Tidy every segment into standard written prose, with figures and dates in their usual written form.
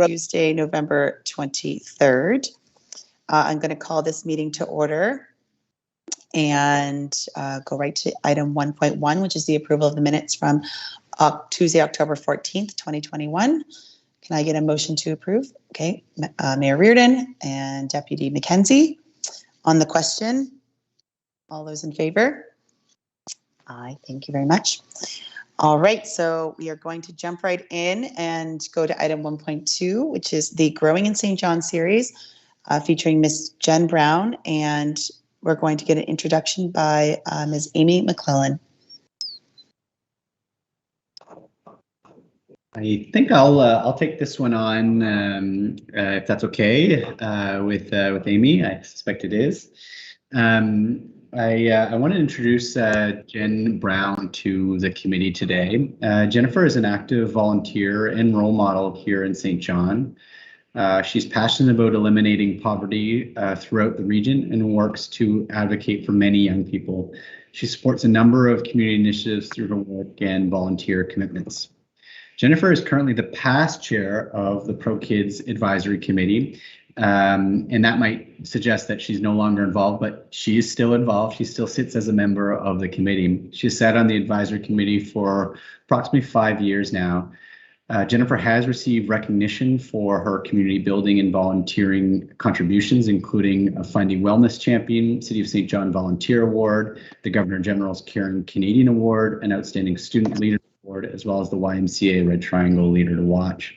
Tuesday, November 23rd. I'm going to call this meeting to order and go right to item 1.1, which is the approval of the minutes from Tuesday, October 14th, 2021. Can I get a motion to approve? Okay, Mayor Riordan and Deputy McKenzie. On the question, all those in favor? Aye, thank you very much. All right, so we are going to jump right in and go to item 1.2, which is the Growing in St. John series featuring Ms. Jen Brown, and we're going to get an introduction by Ms. Amy Mclennan. I think I'll take this one on if that's okay with Amy. I suspect it is. I want to introduce Jen Brown to the committee today. Jennifer is an active volunteer and role model here in St. John. She's passionate about eliminating poverty throughout the region and works to advocate for many young people. She supports a number of community initiatives through her work and volunteer commitments. Jennifer is currently the past chair of the Pro Kids Advisory Committee, and that might suggest that she's no longer involved, but she is still involved. She still sits as a member of the committee. She sat on the advisory committee for approximately 5 years now. Jennifer has received recognition for her community building and volunteering contributions, including a Finding Wellness Champion, City of St. John Volunteer Award, the Governor General's Caring Canadian Award, an Outstanding Student Leader Award, as well as the YMCA Red Triangle Leader to Watch.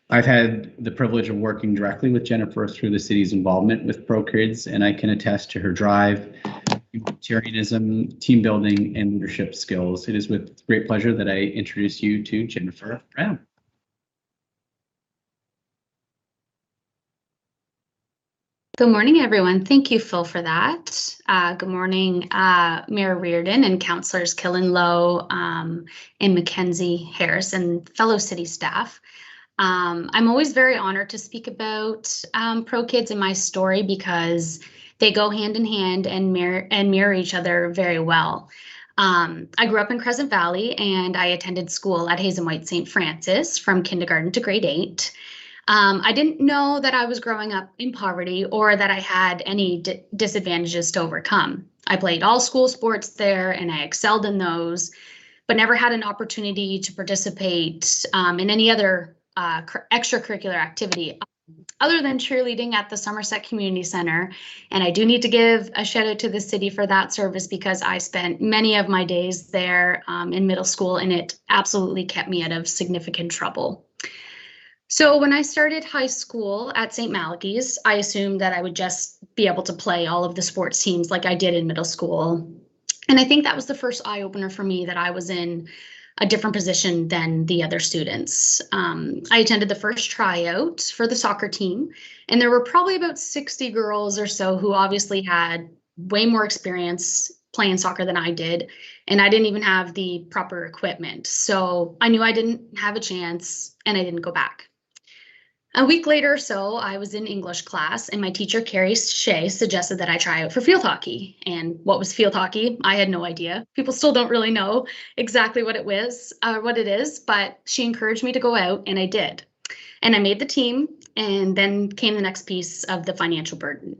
I've had the privilege of working directly with Jennifer through the city's involvement with Pro Kids, and I can attest to her drive, humanitarianism, team building, and leadership skills. It is with great pleasure that I introduce you to Jennifer Brown. Good morning, everyone. Thank you, Phil, for that. Good morning, Mayor Riordan and Councillors Killen Lowe and Mackenzie Harris and fellow city staff. I'm always very honored to speak about Pro Kids and my story because they go hand in hand and mirror each other very well. I grew up in Crescent Valley and I attended school at Hayes and White St. Francis from kindergarten to grade 8. I didn't know that I was growing up in poverty or that I had any disadvantages to overcome. I played all school sports there and I excelled in those, but never had an opportunity to participate in any other extracurricular activity other than cheerleading at the Somerset Community Center. And I do need to give a shout out to the city for that service because I spent many of my days there in middle school and it absolutely kept me out of significant trouble. So when I started high school at St. Malachy's, I assumed that I would just be able to play all of the sports teams like I did in middle school. And I think that was the first eye opener for me that I was in a different position than the other students. I attended the first tryout for the soccer team, and there were probably about 60 girls or so who obviously had way more experience playing soccer than I did, and I didn't even have the proper equipment. So I knew I didn't have a chance, and I didn't go back. A week later or so, I was in English class and my teacher, Carrie Shea, suggested that I try out for field hockey. And what was field hockey? I had no idea. People still don't really know exactly what it is, but she encouraged me to go out and I did. And I made the team, and then came the next piece of the financial burden.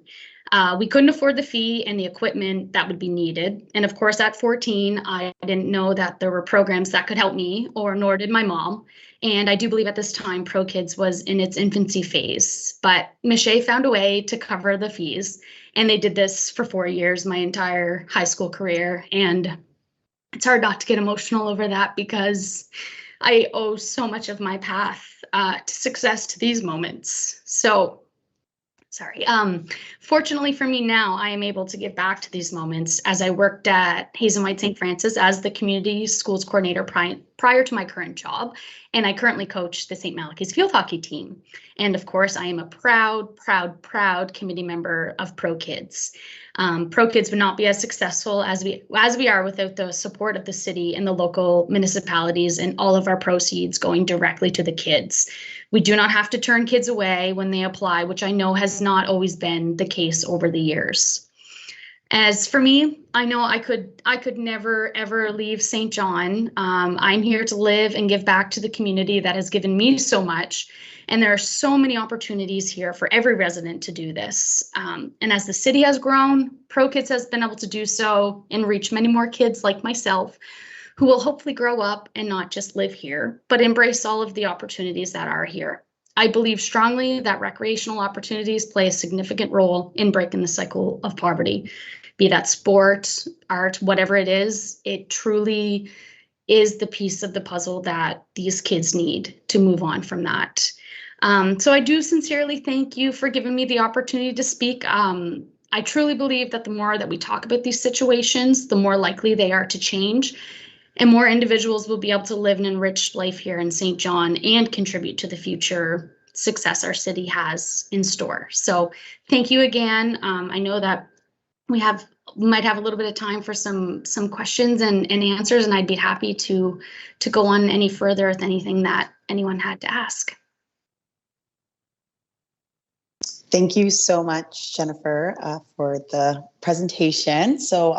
We couldn't afford the fee and the equipment that would be needed. And of course, at 14, I didn't know that there were programs that could help me, or nor did my mom. And I do believe at this time, Pro Kids was in its infancy phase. But Ms. Shea found a way to cover the fees. And they did this for 4 years, my entire high school career. And it's hard not to get emotional over that because I owe so much of my path to success to these moments. So fortunately for me now, I am able to give back to these moments as I worked at Hayes and White St. Francis as the community schools coordinator prior to my current job. And I currently coach the St. Malachy's field hockey team. And of course, I am a proud committee member of Pro Kids. Pro Kids would not be as successful as we are without the support of the city and the local municipalities and all of our proceeds going directly to the kids. We do not have to turn kids away when they apply, which I know has not always been the case over the years. As for me, I know I could never ever leave St. John. I'm here to live and give back to the community that has given me so much. And there are so many opportunities here for every resident to do this. And as the city has grown, ProKids has been able to do so and reach many more kids like myself who will hopefully grow up and not just live here, but embrace all of the opportunities that are here. I believe strongly that recreational opportunities play a significant role in breaking the cycle of poverty, be that sport, art, whatever it is. It truly is the piece of the puzzle that these kids need to move on from that. So I do sincerely thank you for giving me the opportunity to speak. I truly believe that the more that we talk about these situations, the more likely they are to change, and more individuals will be able to live an enriched life here in St. John and contribute to the future success our city has in store. So thank you again. I know that we might have a little bit of time for some questions and answers, and I'd be happy to go on any further with anything that anyone had to ask. Thank you so much, Jennifer, for the presentation. So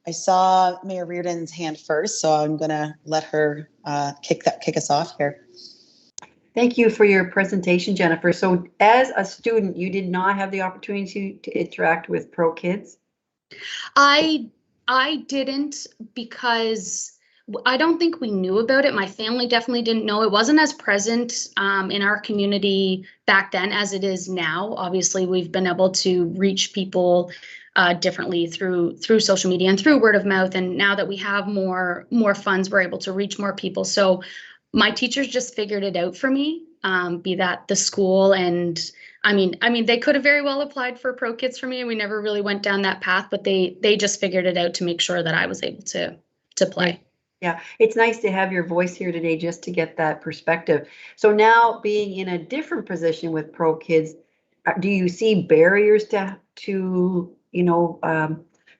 I saw Mayor Riordan's hand first, so I'm going to let her kick us off here. Thank you for your presentation, Jennifer. So as a student, you did not have the opportunity to interact with ProKids? I didn't, because I don't think we knew about it. My family definitely didn't know. It wasn't as present in our community back then as it is now. Obviously, we've been able to reach people differently through social media and through word of mouth. And now that we have more funds, we're able to reach more people. So my teachers just figured it out for me, be that the school. And I mean, they could have very well applied for ProKids for me, and we never really went down that path, but they just figured it out to make sure that I was able to play. Yeah, it's nice to have your voice here today just to get that perspective. So now, being in a different position with ProKids, do you see barriers to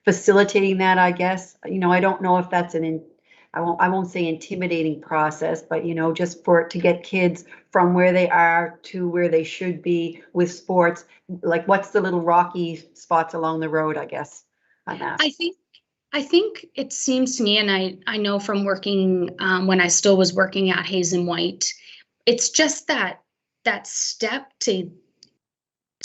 facilitating that? I guess, I don't know if that's I won't say intimidating process, but just for it to get kids from where they are to where they should be with sports. Like, what's the little rocky spots along the road, I guess, on that? I think it seems to me, and I know from working when I still was working at Hayes and White, it's just that step to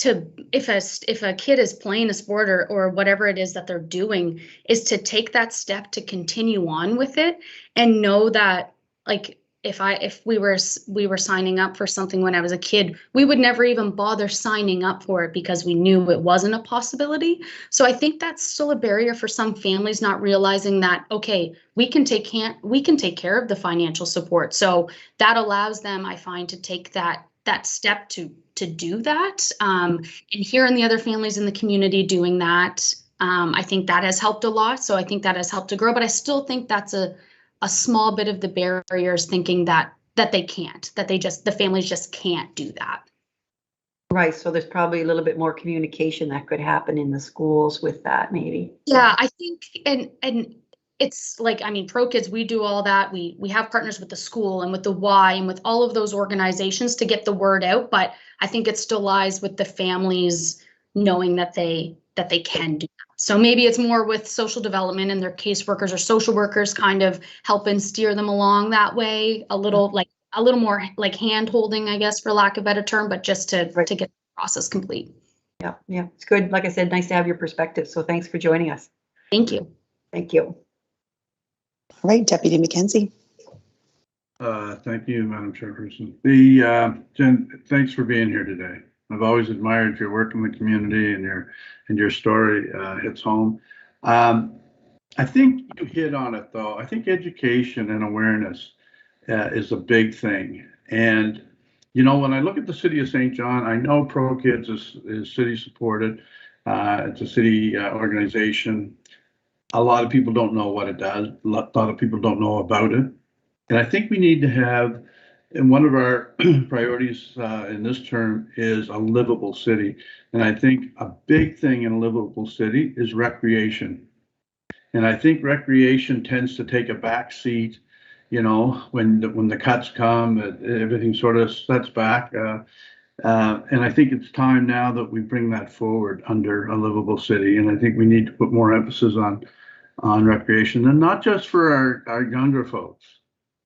if a kid is playing a sport or whatever it is that they're doing, is to take that step to continue on with it and know that, like, if we were signing up for something when I was a kid, we would never even bother signing up for it because we knew it wasn't a possibility. So I think that's still a barrier for some families, not realizing that, okay, we can take care of the financial support. So that allows them, I find, to take that step to do that. And hearing the other families in the community doing that, I think that has helped a lot. So I think that has helped to grow, but I still think that's a small bit of the barriers, thinking that they can't, that the families just can't do that. Right. So there's probably a little bit more communication that could happen in the schools with that, maybe. Yeah, I think, and it's like, ProKids, we do all that. We have partners with the school and with the Y and with all of those organizations to get the word out. But I think it still lies with the families knowing that they can do that. So maybe it's more with social development and their caseworkers or social workers kind of helping steer them along that way, a little more like hand holding, I guess, for lack of a better term, but just to get the process complete. Yeah, it's good. Like I said, nice to have your perspective. So thanks for joining us. Thank you. Thank you. All right, Deputy McKenzie. Thank you, Madam Chairperson. Jen, thanks for being here today. I've always admired your work in the community, and your story hits home. I think you hit on it, though. I think education and awareness is a big thing. And when I look at the city of St. John, I know ProKids is city supported. It's a city organization. A lot of people don't know what it does. A lot of people don't know about it. And I think we need to have, and one of our priorities in this term is a livable city. And I think a big thing in a livable city is recreation. And I think recreation tends to take a back seat, when the cuts come, everything sort of sets back. And I think it's time now that we bring that forward under a livable city. And I think we need to put more emphasis on recreation, and not just for our younger folks.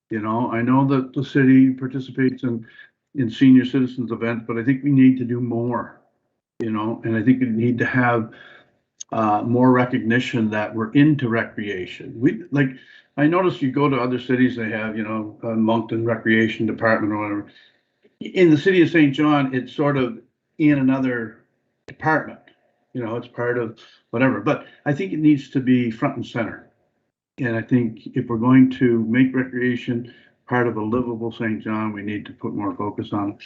You know, I know that the city participates in senior citizens events, but I think we need to do more, you know, and I think we need to have more recognition that we're into recreation. I noticed you go to other cities, they have, you know, a Moncton Recreation Department or whatever. In the city of St. John, it's sort of in another department, you know, it's part of whatever, but I think it needs to be front and center. And I think if we're going to make recreation part of a livable St. John, we need to put more focus on it.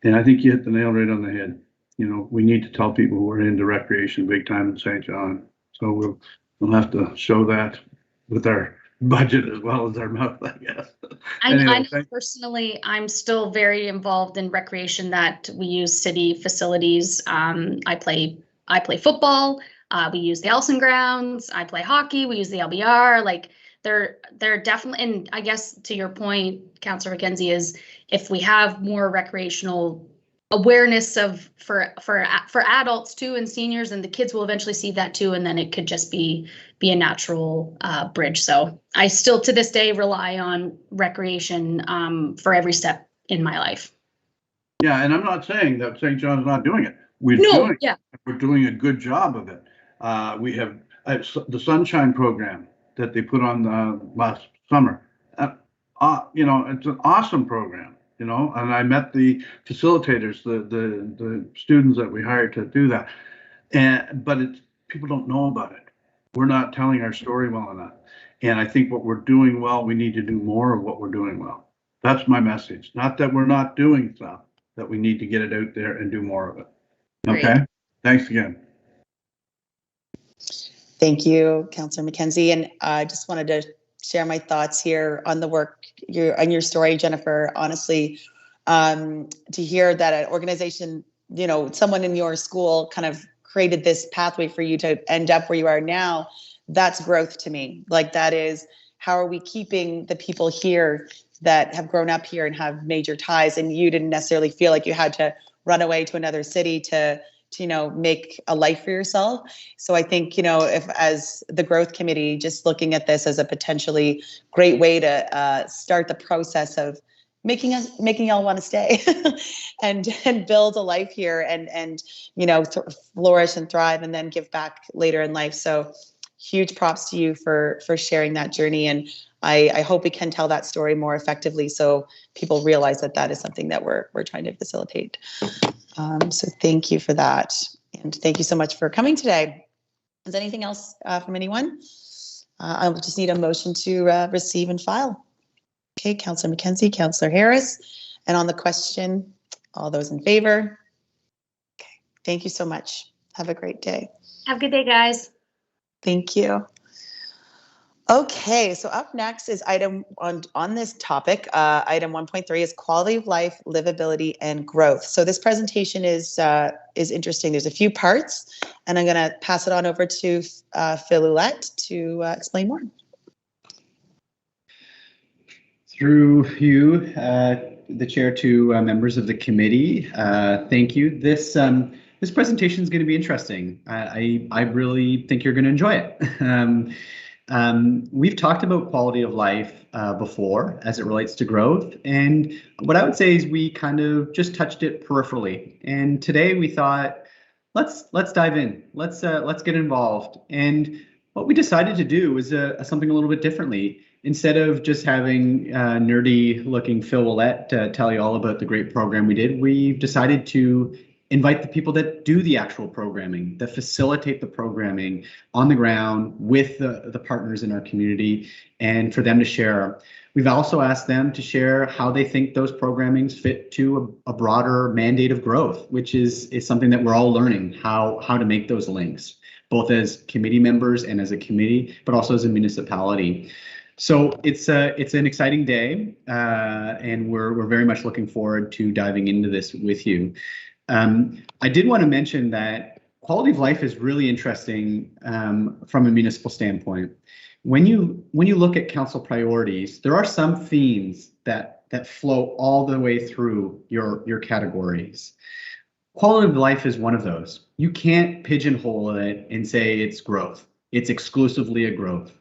And I think you hit the nail right on the head. You know, we need to tell people who are into recreation big time in St. John. So we'll have to show that with our budget as well as our mouth, I guess. I personally, I'm still very involved in recreation, that we use city facilities. I play football. We use the Elson grounds. I play hockey. We use the LBR. Like they're definitely, and I guess to your point, Councillor McKenzie, is if we have more recreational awareness of for adults too and seniors, and the kids will eventually see that too, and then it could just be a natural bridge. So I still to this day rely on recreation for every step in my life. Yeah, and I'm not saying that St. John's not doing it. We're doing a good job of it. We have the Sunshine program that they put on last summer. You know, it's an awesome program. You know, and I met the facilitators, the students that we hired to do that. But people don't know about it. We're not telling our story well enough. And I think what we're doing well, we need to do more of what we're doing well. That's my message. Not that we're not doing stuff, that we need to get it out there and do more of it. Okay. Great. Thanks again. Thank you, Councillor McKenzie. And I just wanted to share my thoughts here on the work on your story, Jennifer. Honestly, to hear that an organization, you know, someone in your school kind of created this pathway for you to end up where you are now, that's growth to me. Like, that is, how are we keeping the people here that have grown up here and have major ties, and you didn't necessarily feel like you had to run away to another city to you know, make a life for yourself. So I think, you know, if as the growth committee, just looking at this as a potentially great way to start the process of making y'all want to stay and build a life here and you know, flourish and thrive and then give back later in life. So huge props to you for sharing that journey. And I hope we can tell that story more effectively so people realize that that is something that we're trying to facilitate. So thank you for that. And thank you so much for coming today. Is there anything else from anyone? I will just need a motion to receive and file. Okay, Councillor McKenzie, Councillor Harris. And on the question, all those in favor? Okay, thank you so much. Have a great day. Have a good day, guys. Thank you. Okay, so up next is item on this topic. Item 1.3 is quality of life, livability, and growth. So this presentation is interesting. There's a few parts, and I'm going to pass it on over to Phil Ouellette to explain more. Through you, the chair, to members of the committee, thank you. This presentation is going to be interesting. I really think you're going to enjoy it. We've talked about quality of life before as it relates to growth, and what I would say is we kind of just touched it peripherally. And today we thought, let's dive in, let's get involved. And what we decided to do was something a little bit differently. Instead of just having nerdy-looking Phil Ouellette tell you all about the great program we did, we decided to invite the people that do the actual programming, that facilitate the programming on the ground with the partners in our community, and for them to share. We've also asked them to share how they think those programmings fit to a broader mandate of growth, which is something that we're all learning, how to make those links, both as committee members and as a committee, but also as a municipality. So it's an exciting day, and we're very much looking forward to diving into this with you. I did want to mention that quality of life is really interesting from a municipal standpoint. When you look at council priorities, there are some themes that that flow all the way through your categories. Quality of life is one of those. You can't pigeonhole it and say it's growth. It's exclusively a growth,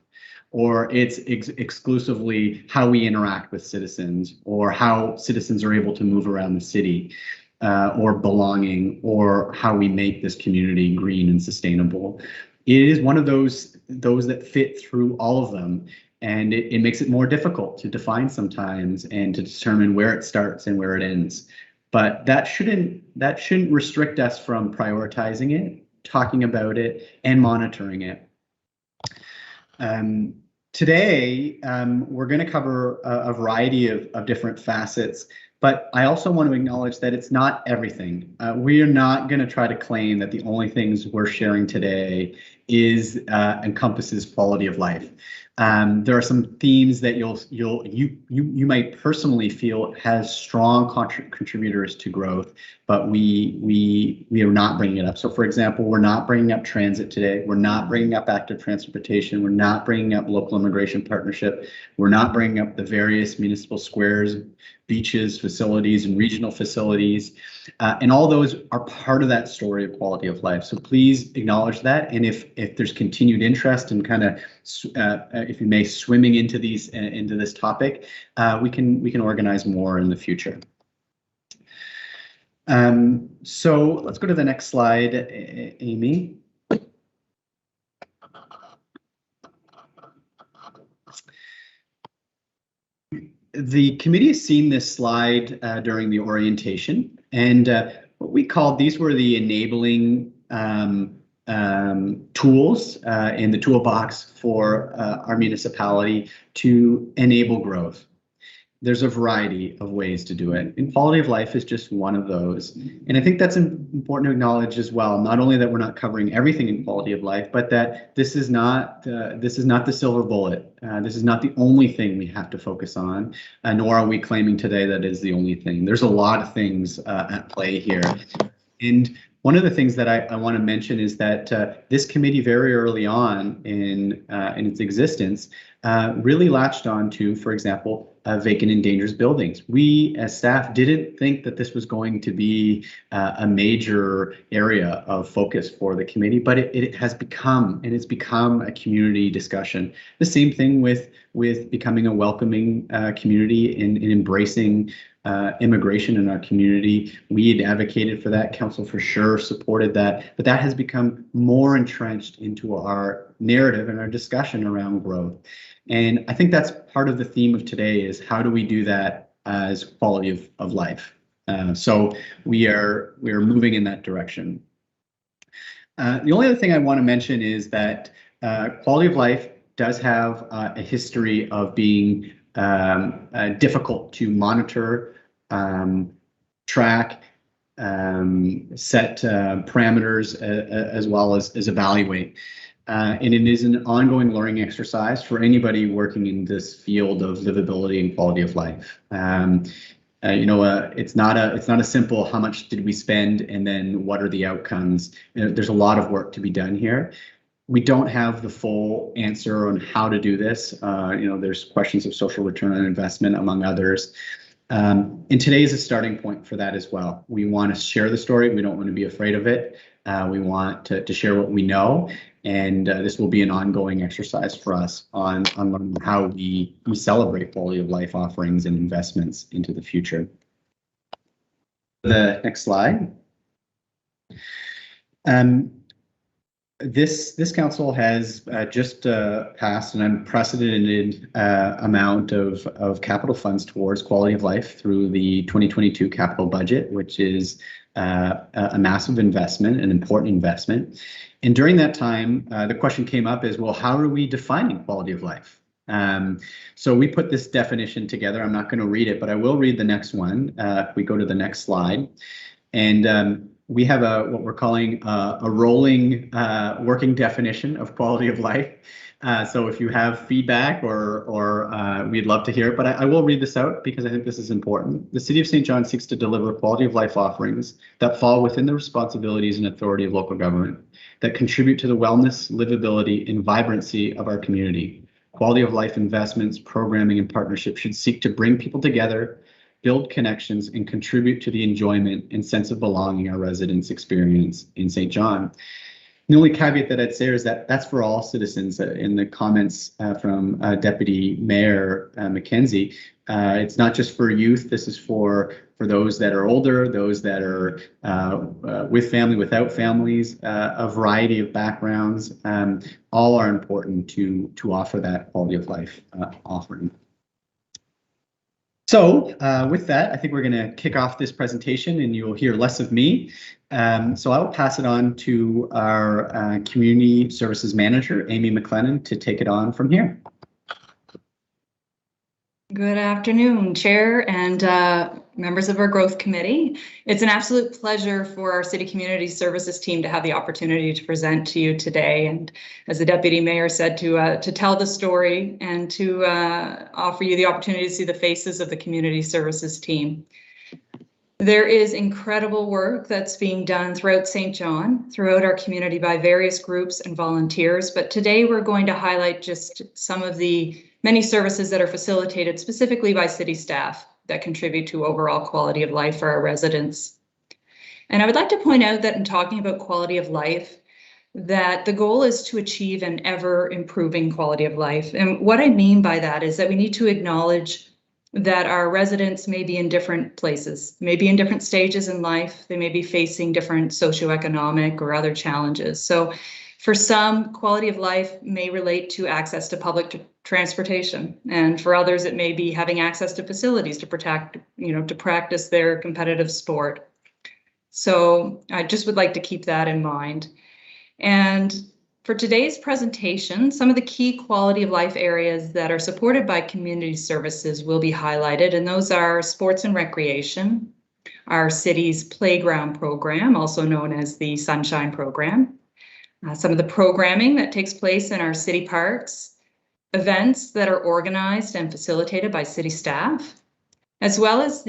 or it's exclusively how we interact with citizens, or how citizens are able to move around the city, or belonging, or how we make this community green and sustainable. It is one of those that fit through all of them, and it makes it more difficult to define sometimes and to determine where it starts and where it ends. But that shouldn't restrict us from prioritizing it, talking about it, and monitoring it. Today, we're going to cover a variety of different facets, but I also want to acknowledge that it's not everything. We are not going to try to claim that the only things we're sharing today encompasses quality of life. There are some themes that you might personally feel has strong contributors to growth, but we are not bringing it up. So, for example, we're not bringing up transit today. We're not bringing up active transportation. We're not bringing up local immigration partnership. We're not bringing up the various municipal squares, beaches, facilities, and regional facilities. And all those are part of that story of quality of life. So please acknowledge that. And if there's continued interest in kind of, if you may, swimming into this topic, we can organize more in the future. So let's go to the next slide, Amy. The committee has seen this slide during the orientation, and what we called these were the enabling tools in the toolbox for our municipality to enable growth. There's a variety of ways to do it, and quality of life is just one of those. And I think that's important to acknowledge as well, not only that we're not covering everything in quality of life, but that this is not the silver bullet. This is not the only thing we have to focus on, nor are we claiming today that is the only thing. There's a lot of things at play here. And one of the things that I want to mention is that this committee very early on in its existence really latched on to, for example, vacant and dangerous buildings. We as staff didn't think that this was going to be a major area of focus for the committee, but it has become, and it's become a community discussion. The same thing with becoming a welcoming community and embracing immigration in our community. We had advocated for that. Council for sure supported that, but that has become more entrenched into our narrative and our discussion around growth. And I think that's part of the theme of today is how do we do that as quality of life? So we are moving in that direction. The only other thing I want to mention is that quality of life does have a history of being difficult to monitor, track, set parameters, as well as evaluate. And it is an ongoing learning exercise for anybody working in this field of livability and quality of life. It's not a simple how much did we spend and then what are the outcomes. There's a lot of work to be done here. We don't have the full answer on how to do this. There's questions of social return on investment, among others. And today is a starting point for that as well. We want to share the story. We don't want to be afraid of it. We want to share what we know. And this will be an ongoing exercise for us on how we celebrate quality of life offerings and investments into the future. The next slide. This council has just passed an unprecedented amount of capital funds towards quality of life through the 2022 capital budget, which is a massive investment, an important investment. And during that time, the question came up is, well, how are we defining quality of life? So we put this definition together. I'm not going to read it, but I will read the next one. If we go to the next slide. And we have what we're calling a rolling working definition of quality of life. So if you have feedback or we'd love to hear it, but I will read this out because I think this is important. The City of St. John seeks to deliver quality of life offerings that fall within the responsibilities and authority of local government, that contribute to the wellness, livability, and vibrancy of our community. Quality of life investments, programming, and partnerships should seek to bring people together, build connections, and contribute to the enjoyment and sense of belonging our residents experience in St. John. The only caveat that I'd say is that that's for all citizens. In the comments from Deputy Mayor Mackenzie, it's not just for youth. This is for those that are older, those that are with family, without families, a variety of backgrounds. All are important to offer that quality of life offering. So with that, I think we're going to kick off this presentation and you'll hear less of me. So I will pass it on to our Community Services Manager, Amy Mclennan, to take it on from here. Good afternoon, Chair and members of our Growth Committee. It's an absolute pleasure for our City Community Services team to have the opportunity to present to you today. And as the Deputy Mayor said, to tell the story and to offer you the opportunity to see the faces of the Community Services team. There is incredible work that's being done throughout St. John, throughout our community by various groups and volunteers. But today we're going to highlight just some of the many services that are facilitated specifically by city staff that contribute to overall quality of life for our residents. And I would like to point out that in talking about quality of life, that the goal is to achieve an ever improving quality of life. And what I mean by that is that we need to acknowledge that our residents may be in different places, maybe in different stages in life. They may be facing different socioeconomic or other challenges. So for some, quality of life may relate to access to public transportation. And for others, it may be having access to facilities to practice their competitive sport. So I just would like to keep that in mind. And for today's presentation, some of the key quality of life areas that are supported by community services will be highlighted, and those are sports and recreation, our city's playground program, also known as the Sunshine Program, some of the programming that takes place in our city parks, events that are organized and facilitated by city staff, as well as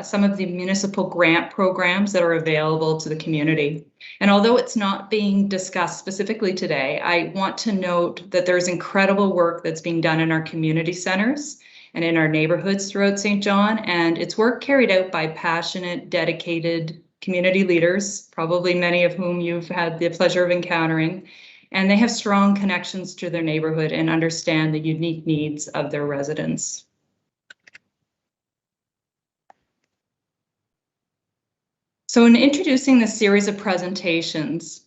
some of the municipal grant programs that are available to the community. And although it's not being discussed specifically today, I want to note that there's incredible work that's being done in our community centers and in our neighborhoods throughout St. John, and it's work carried out by passionate, dedicated community leaders, probably many of whom you've had the pleasure of encountering, and they have strong connections to their neighborhood and understand the unique needs of their residents. So in introducing this series of presentations,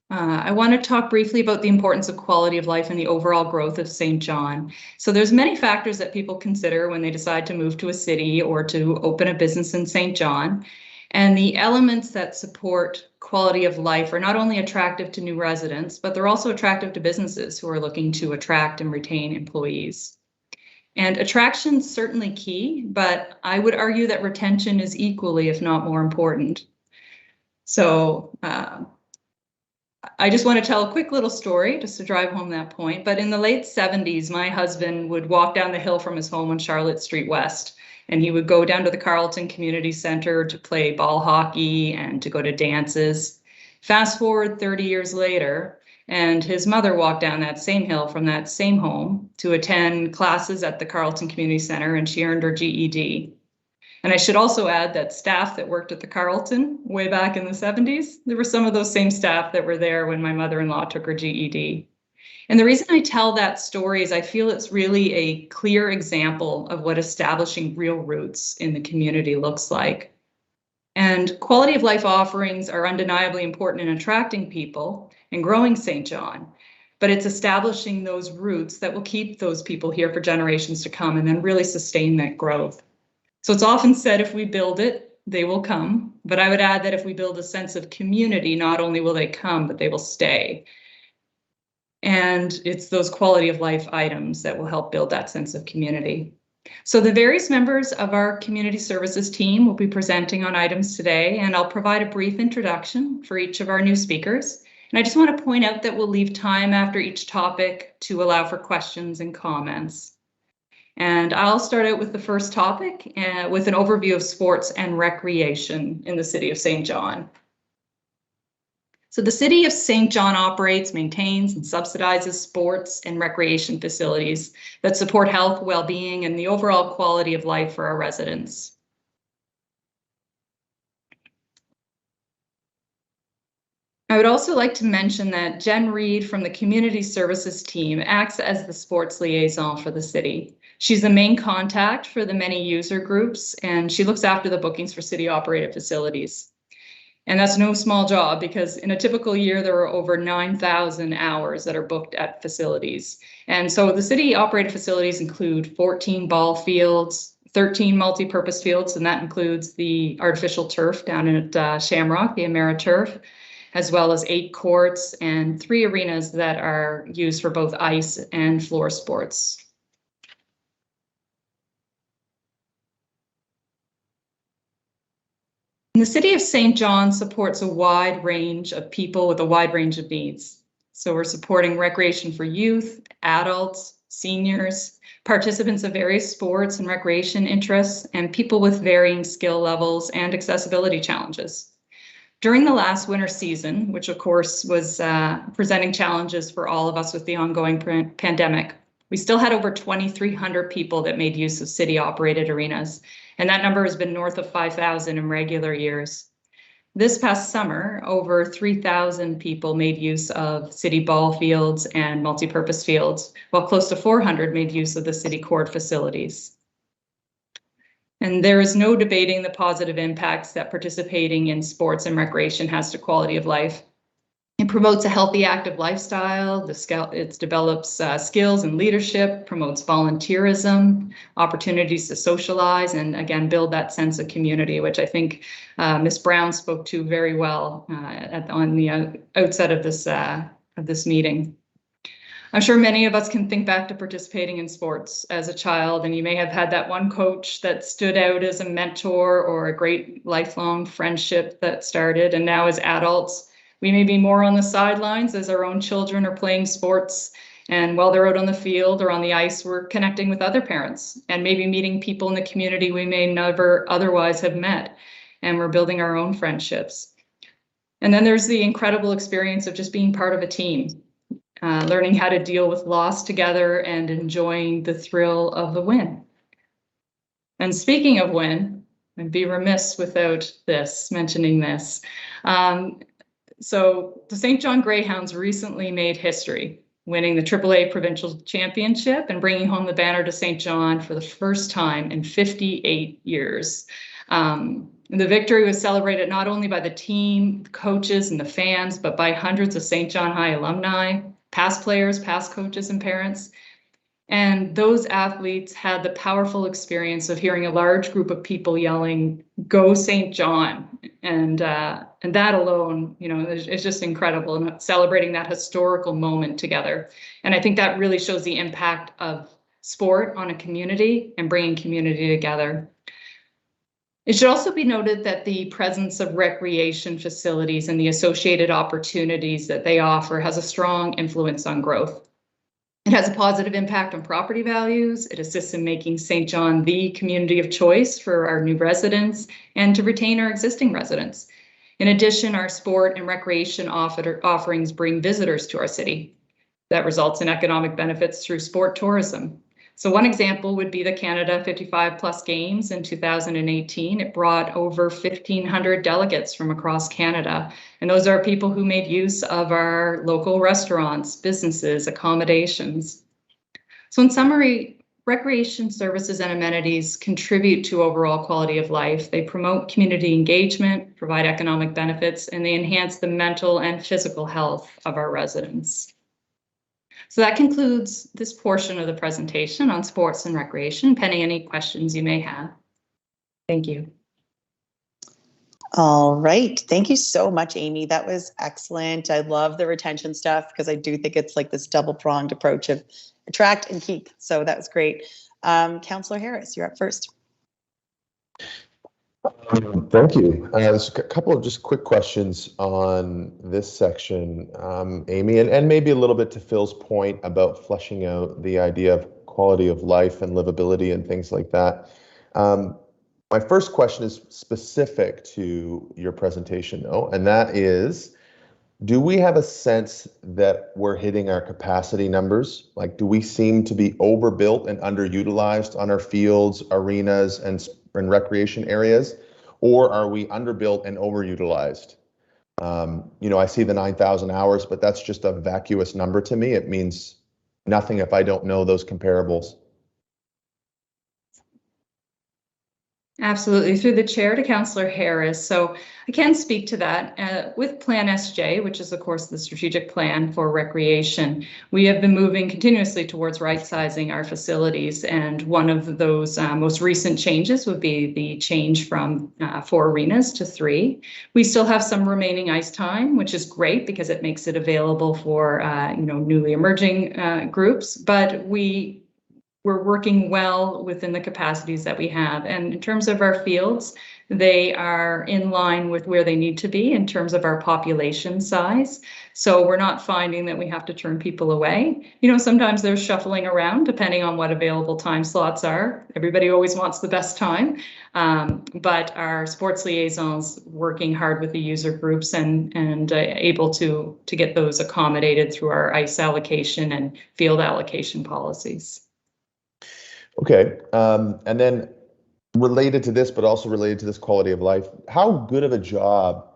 I want to talk briefly about the importance of quality of life and the overall growth of St. John. So there's many factors that people consider when they decide to move to a city or to open a business in St. John. And the elements that support quality of life are not only attractive to new residents, but they're also attractive to businesses who are looking to attract and retain employees. And attraction's certainly key, but I would argue that retention is equally, if not more important. So I just want to tell a quick little story just to drive home that point. But in the late 70s, my husband would walk down the hill from his home on Charlotte Street West, and he would go down to the Carleton Community Center to play ball hockey and to go to dances. Fast forward 30 years later, and his mother walked down that same hill from that same home to attend classes at the Carleton Community Center, and she earned her GED. And I should also add that staff that worked at the Carleton way back in the 70s, there were some of those same staff that were there when my mother-in-law took her GED. And the reason I tell that story is I feel it's really a clear example of what establishing real roots in the community looks like. And quality of life offerings are undeniably important in attracting people and growing St. John, but it's establishing those roots that will keep those people here for generations to come and then really sustain that growth. So it's often said if we build it, they will come. But I would add that if we build a sense of community, not only will they come, but they will stay. And it's those quality of life items that will help build that sense of community. So the various members of our community services team will be presenting on items today, and I'll provide a brief introduction for each of our new speakers. And I just want to point out that we'll leave time after each topic to allow for questions and comments. And I'll start out with the first topic with an overview of sports and recreation in the city of St. John. So the City of St. John operates, maintains, and subsidizes sports and recreation facilities that support health, well-being, and the overall quality of life for our residents. I would also like to mention that Jen Reed from the Community Services team acts as the sports liaison for the city. She's the main contact for the many user groups, and she looks after the bookings for city-operated facilities. And that's no small job, because in a typical year, there are over 9,000 hours that are booked at facilities. And so the city-operated facilities include 14 ball fields, 13 multi-purpose fields, and that includes the artificial turf down at Shamrock, the AmeriTurf, as well as 8 courts and 3 arenas that are used for both ice and floor sports. And the City of St. John supports a wide range of people with a wide range of needs. So we're supporting recreation for youth, adults, seniors, participants of various sports and recreation interests, and people with varying skill levels and accessibility challenges. During the last winter season, which of course was presenting challenges for all of us with the ongoing pandemic, we still had over 2,300 people that made use of city-operated arenas, and that number has been north of 5,000 in regular years. This past summer, over 3,000 people made use of city ball fields and multipurpose fields, while close to 400 made use of the city court facilities. And there is no debating the positive impacts that participating in sports and recreation has to quality of life. It promotes a healthy, active lifestyle. It develops skills and leadership, promotes volunteerism, opportunities to socialize, and again, build that sense of community, which I think Ms. Brown spoke to very well on the outset of this meeting. I'm sure many of us can think back to participating in sports as a child, and you may have had that one coach that stood out as a mentor or a great lifelong friendship that started. And now as adults, we may be more on the sidelines as our own children are playing sports. And while they're out on the field or on the ice, we're connecting with other parents and maybe meeting people in the community we may never otherwise have met. And we're building our own friendships. And then there's the incredible experience of just being part of a team. Learning how to deal with loss together and enjoying the thrill of the win. And speaking of win, I'd be remiss without mentioning this. So the St. John Greyhounds recently made history, winning the AAA Provincial Championship and bringing home the banner to St. John for the first time in 58 years. The victory was celebrated not only by the team, the coaches, and the fans, but by hundreds of St. John High alumni, past players, past coaches, and parents. And those athletes had the powerful experience of hearing a large group of people yelling, "Go St. John." And that alone, is just incredible, and celebrating that historical moment together. And I think that really shows the impact of sport on a community and bringing community together. It should also be noted that the presence of recreation facilities and the associated opportunities that they offer has a strong influence on growth. It has a positive impact on property values. It assists in making St. John the community of choice for our new residents and to retain our existing residents. In addition, our sport and recreation offerings bring visitors to our city. That results in economic benefits through sport tourism. So one example would be the Canada 55+ Games in 2018. It brought over 1,500 delegates from across Canada. And those are people who made use of our local restaurants, businesses, accommodations. So in summary, recreation services and amenities contribute to overall quality of life. They promote community engagement, provide economic benefits, and they enhance the mental and physical health of our residents. So that concludes this portion of the presentation on sports and recreation, pending any questions you may have. Thank you. All right. Thank you so much, Amy. That was excellent. I love the retention stuff because I do think it's like this double-pronged approach of attract and keep. So that was great. Councillor Harris, you're up first. Thank you. There's a couple of just quick questions on this section, Amy, and maybe a little bit to Phil's point about fleshing out the idea of quality of life and livability and things like that. My first question is specific to your presentation, though, and that is, do we have a sense that we're hitting our capacity numbers? Like, do we seem to be overbuilt and underutilized on our fields, arenas, and recreation areas? Or are we underbuilt and overutilized? I see the 9,000 hours, but that's just a vacuous number to me. It means nothing if I don't know those comparables. Absolutely. Through the chair to Councillor Harris. So I can speak to that. With Plan SJ, which is, of course, the strategic plan for recreation, we have been moving continuously towards right-sizing our facilities. And one of those most recent changes would be the change from 4 arenas to 3. We still have some remaining ice time, which is great because it makes it available for newly emerging groups. But we're working well within the capacities that we have. And in terms of our fields, they are in line with where they need to be in terms of our population size. So we're not finding that we have to turn people away. Sometimes there's shuffling around depending on what available time slots are. Everybody always wants the best time. But our sports liaisons working hard with the user groups and able to get those accommodated through our ice allocation and field allocation policies. Okay, and then related to this, but also related to this quality of life, how good of a job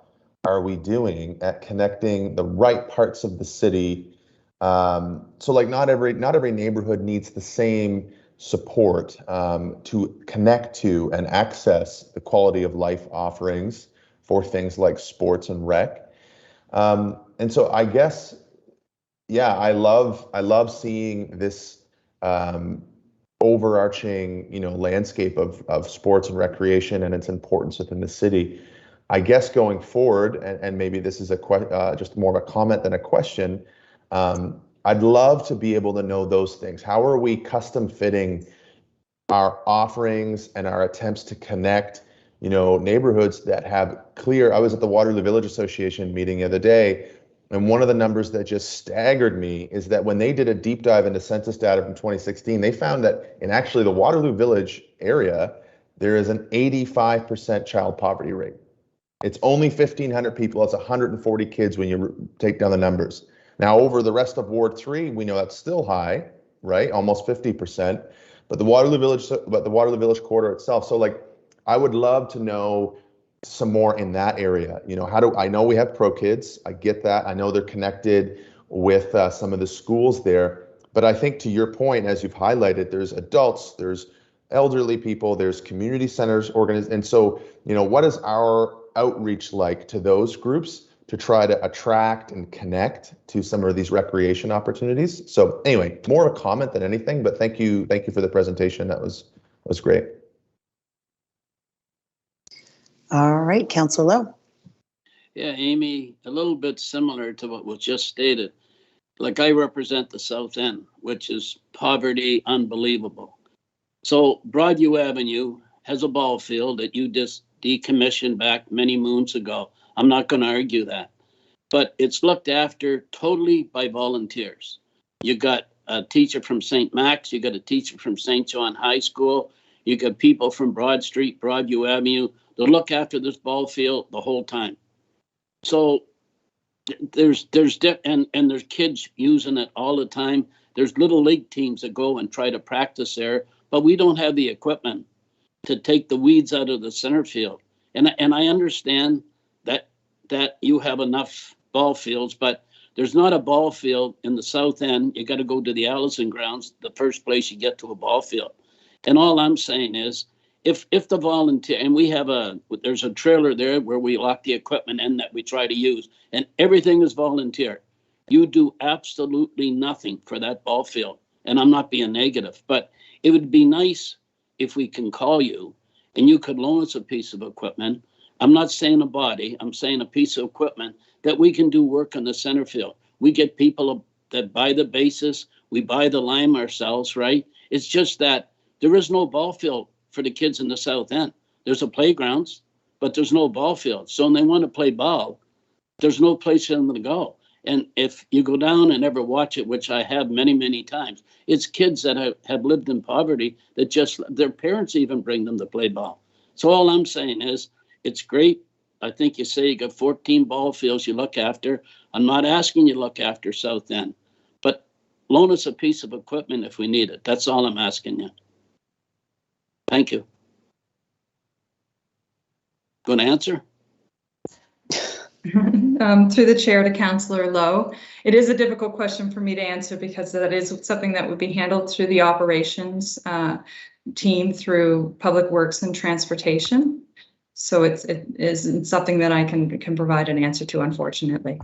are we doing at connecting the right parts of the city? So like not every neighborhood needs the same support to connect to and access the quality of life offerings for things like sports and rec. And so I guess, yeah, I love seeing this overarching, landscape of sports and recreation and its importance within the city. I guess going forward, and maybe this is just more of a comment than a question, I'd love to be able to know those things. How are we custom fitting our offerings and our attempts to connect, neighborhoods that have clear. I was at the Waterloo Village Association meeting the other day, and one of the numbers that just staggered me is that when they did a deep dive into census data from 2016, they found that in actually the Waterloo Village area, there is an 85% child poverty rate. It's only 1,500 people. It's 140 kids when you take down the numbers. Now, over the rest of Ward 3, we know that's still high, right? Almost 50%. But the Waterloo Village corridor itself. So, I would love to know some more in that area. I know we have Pro Kids. I get that. I know they're connected with some of the schools there. But I think to your point, as you've highlighted, there's adults, there's elderly people, there's community centers, and so, what is our outreach like to those groups to try to attract and connect to some of these recreation opportunities? So anyway, more of a comment than anything, but thank you for the presentation. That was great. All right, Councillor Lowe. Yeah, Amy, a little bit similar to what was just stated. I represent the South End, which is poverty unbelievable. So Broadview Avenue has a ball field that you just decommissioned back many moons ago. I'm not going to argue that. But it's looked after totally by volunteers. You got a teacher from St. Max, you got a teacher from St. John High School, you got people from Broad Street, Broadview Avenue, to look after this ball field the whole time. So there's kids using it all the time. There's little league teams that go and try to practice there, but we don't have the equipment to take the weeds out of the center field. And I understand that you have enough ball fields, but there's not a ball field in the South End. You got to go to the Allison grounds, the first place you get to a ball field. And all I'm saying is, if the volunteer, and there's a trailer there where we lock the equipment in that we try to use, and everything is volunteer. You do absolutely nothing for that ball field. And I'm not being negative, but it would be nice if we can call you and you could loan us a piece of equipment. I'm not saying a body, I'm saying a piece of equipment that we can do work on the center field. We get people that buy the bases, we buy the lime ourselves, right? It's just that there is no ball field for the kids in the South End. There's a playgrounds, but there's no ball field. So when they want to play ball, there's no place for them to go. And if you go down and ever watch it, which I have many, many times, it's kids that have lived in poverty that their parents even bring them to play ball. So all I'm saying is, it's great. I think you say you got 14 ball fields you look after. I'm not asking you to look after South End, but loan us a piece of equipment if we need it. That's all I'm asking you. Thank you. Going to answer? Through the chair to Councillor Lowe. It is a difficult question for me to answer because that is something that would be handled through the operations team through Public Works and Transportation. So it isn't something that I can provide an answer to, unfortunately.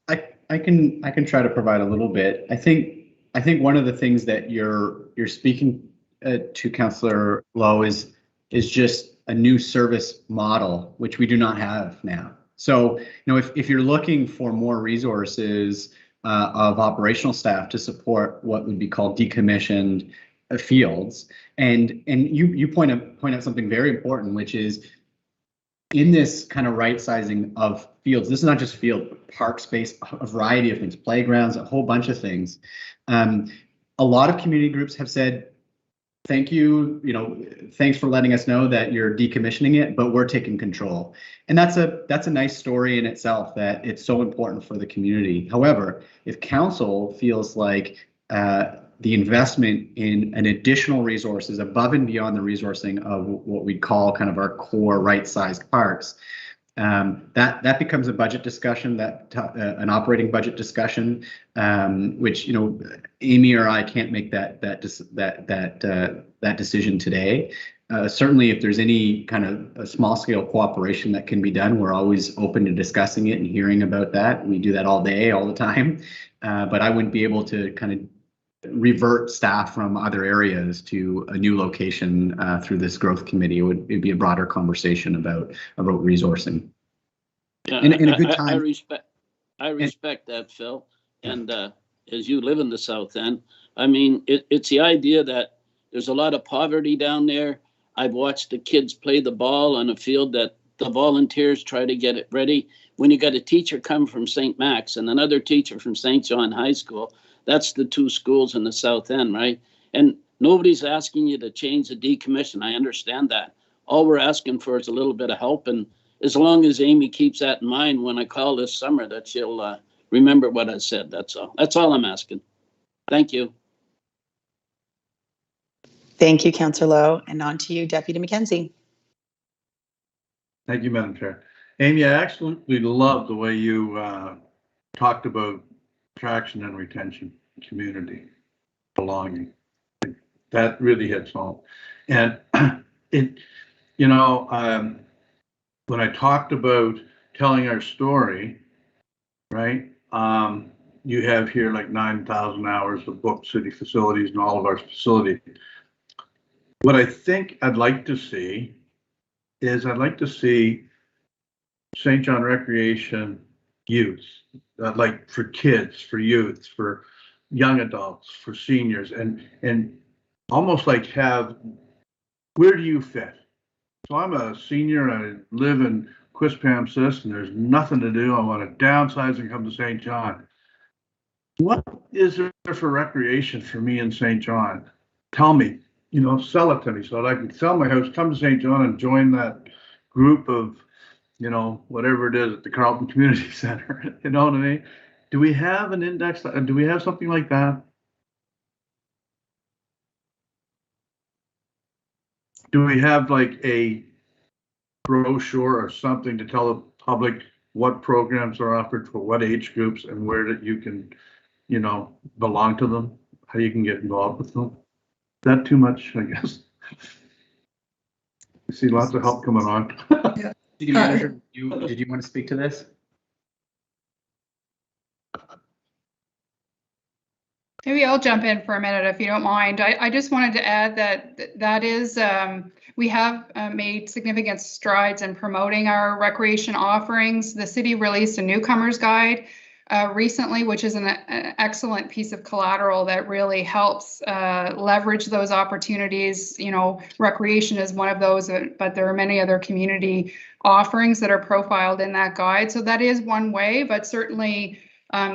I can try to provide a little bit. I think one of the things that you're speaking to Councillor Lowe is just a new service model, which we do not have now. So, if you're looking for more resources of operational staff to support what would be called decommissioned fields, and you point out something very important, which is in this kind of right sizing of fields. This is not just field, but park space, a variety of things, playgrounds, a whole bunch of things. A lot of community groups have said, thank you, thanks for letting us know that you're decommissioning it, but we're taking control. And that's a nice story in itself, that it's so important for the community. However, if council feels like the investment in an additional resources above and beyond the resourcing of what we'd call kind of our core right-sized parks, that becomes a budget discussion, an operating budget discussion, which Amy or I can't make that decision today. Certainly, if there's any kind of a small-scale cooperation that can be done, we're always open to discussing it and hearing about that. We do that all day, all the time. But I wouldn't be able to kind of revert staff from other areas to a new location through this growth committee. It'd be a broader conversation about resourcing. Yeah, in a good time. I respect that, Phil. And as you live in the South End, I mean, it's the idea that there's a lot of poverty down there. I've watched the kids play the ball on a field that the volunteers try to get it ready. When you got a teacher come from St. Max and another teacher from St. John High School, that's the two schools in the South End, right? And nobody's asking you to change the decommission. I understand that. All we're asking for is a little bit of help. And as long as Amy keeps that in mind when I call this summer, that she'll remember what I said. That's all. That's all I'm asking. Thank you. Thank you, Councillor Lowe. And on to you, Deputy McKenzie. Thank you, Madam Chair. Amy, I absolutely love the way you talked about attraction and retention, community, belonging. That really hits home. And when I talked about telling our story, right? You have here like 9,000 hours of booked city facilities and all of our facilities. What I think I'd like to see is St. John Recreation youth, like for kids, for youth, for young adults, for seniors, and almost like have, where do you fit? So I'm a senior, I live in Quispamsis, and there's nothing to do. I want to downsize and come to St. John. What is there for recreation for me in St. John? Tell me, sell it to me so that I can sell my house, come to St. John and join that group of, whatever it is at the Carleton Community Center. You know what I mean? Do we have an index? Do we have something like that? Do we have like a brochure or something to tell the public what programs are offered for what age groups and where that you can, belong to them, how you can get involved with them? Is that too much, I guess? I see lots of help coming on. Yeah. City Manager, did you want to speak to this? Maybe I'll jump in for a minute if you don't mind. I just wanted to add that is, we have made significant strides in promoting our recreation offerings. The city released a Newcomers guide recently, which is an excellent piece of collateral that really helps leverage those opportunities. Recreation is one of those, but there are many other community offerings that are profiled in that guide. So that is one way, but certainly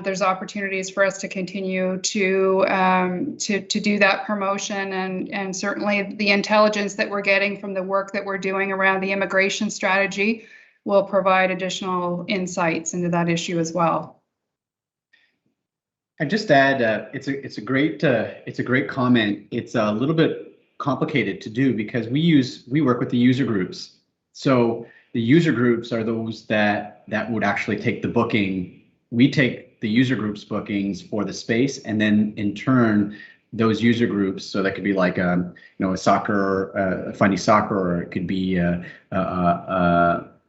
there's opportunities for us to continue to do that promotion, and certainly the intelligence that we're getting from the work that we're doing around the immigration strategy will provide additional insights into that issue as well. I just add, it's a great comment. It's a little bit complicated to do because we work with the user groups. So the user groups are those that would actually take the booking. We take the user groups bookings for the space, and then in turn, those user groups. So that could be like a soccer, a funny soccer, or it could be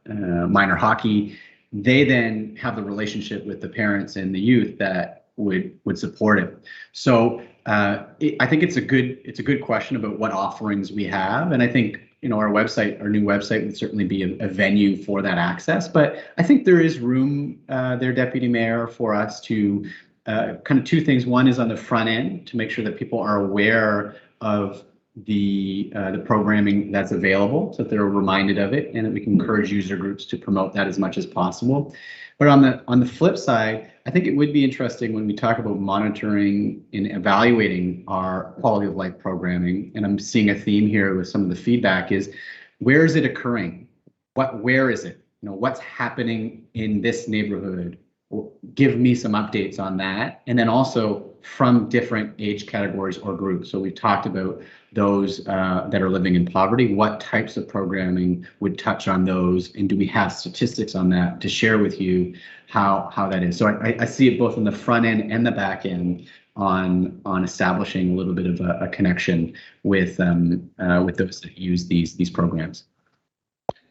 minor hockey. They then have the relationship with the parents and the youth that would support it. So I think it's a good question about what offerings we have, and I think our new website would certainly be a venue for that access. But I think there is room there, Deputy Mayor, for us to kind of two things. One is on the front end to make sure that people are aware of the programming that's available, so that they're reminded of it, and that we can encourage user groups to promote that as much as possible. But on the flip side, I think it would be interesting when we talk about monitoring and evaluating our quality of life programming, and I'm seeing a theme here with some of the feedback, is where is it occurring? Where is it? What's happening in this neighborhood? Give me some updates on that. And then also from different age categories or groups. So we've talked about those that are living in poverty. What types of programming would touch on those? And do we have statistics on that to share with you how that is? So I see it both on the front end and the back end on establishing a little bit of a connection with those that use these programs.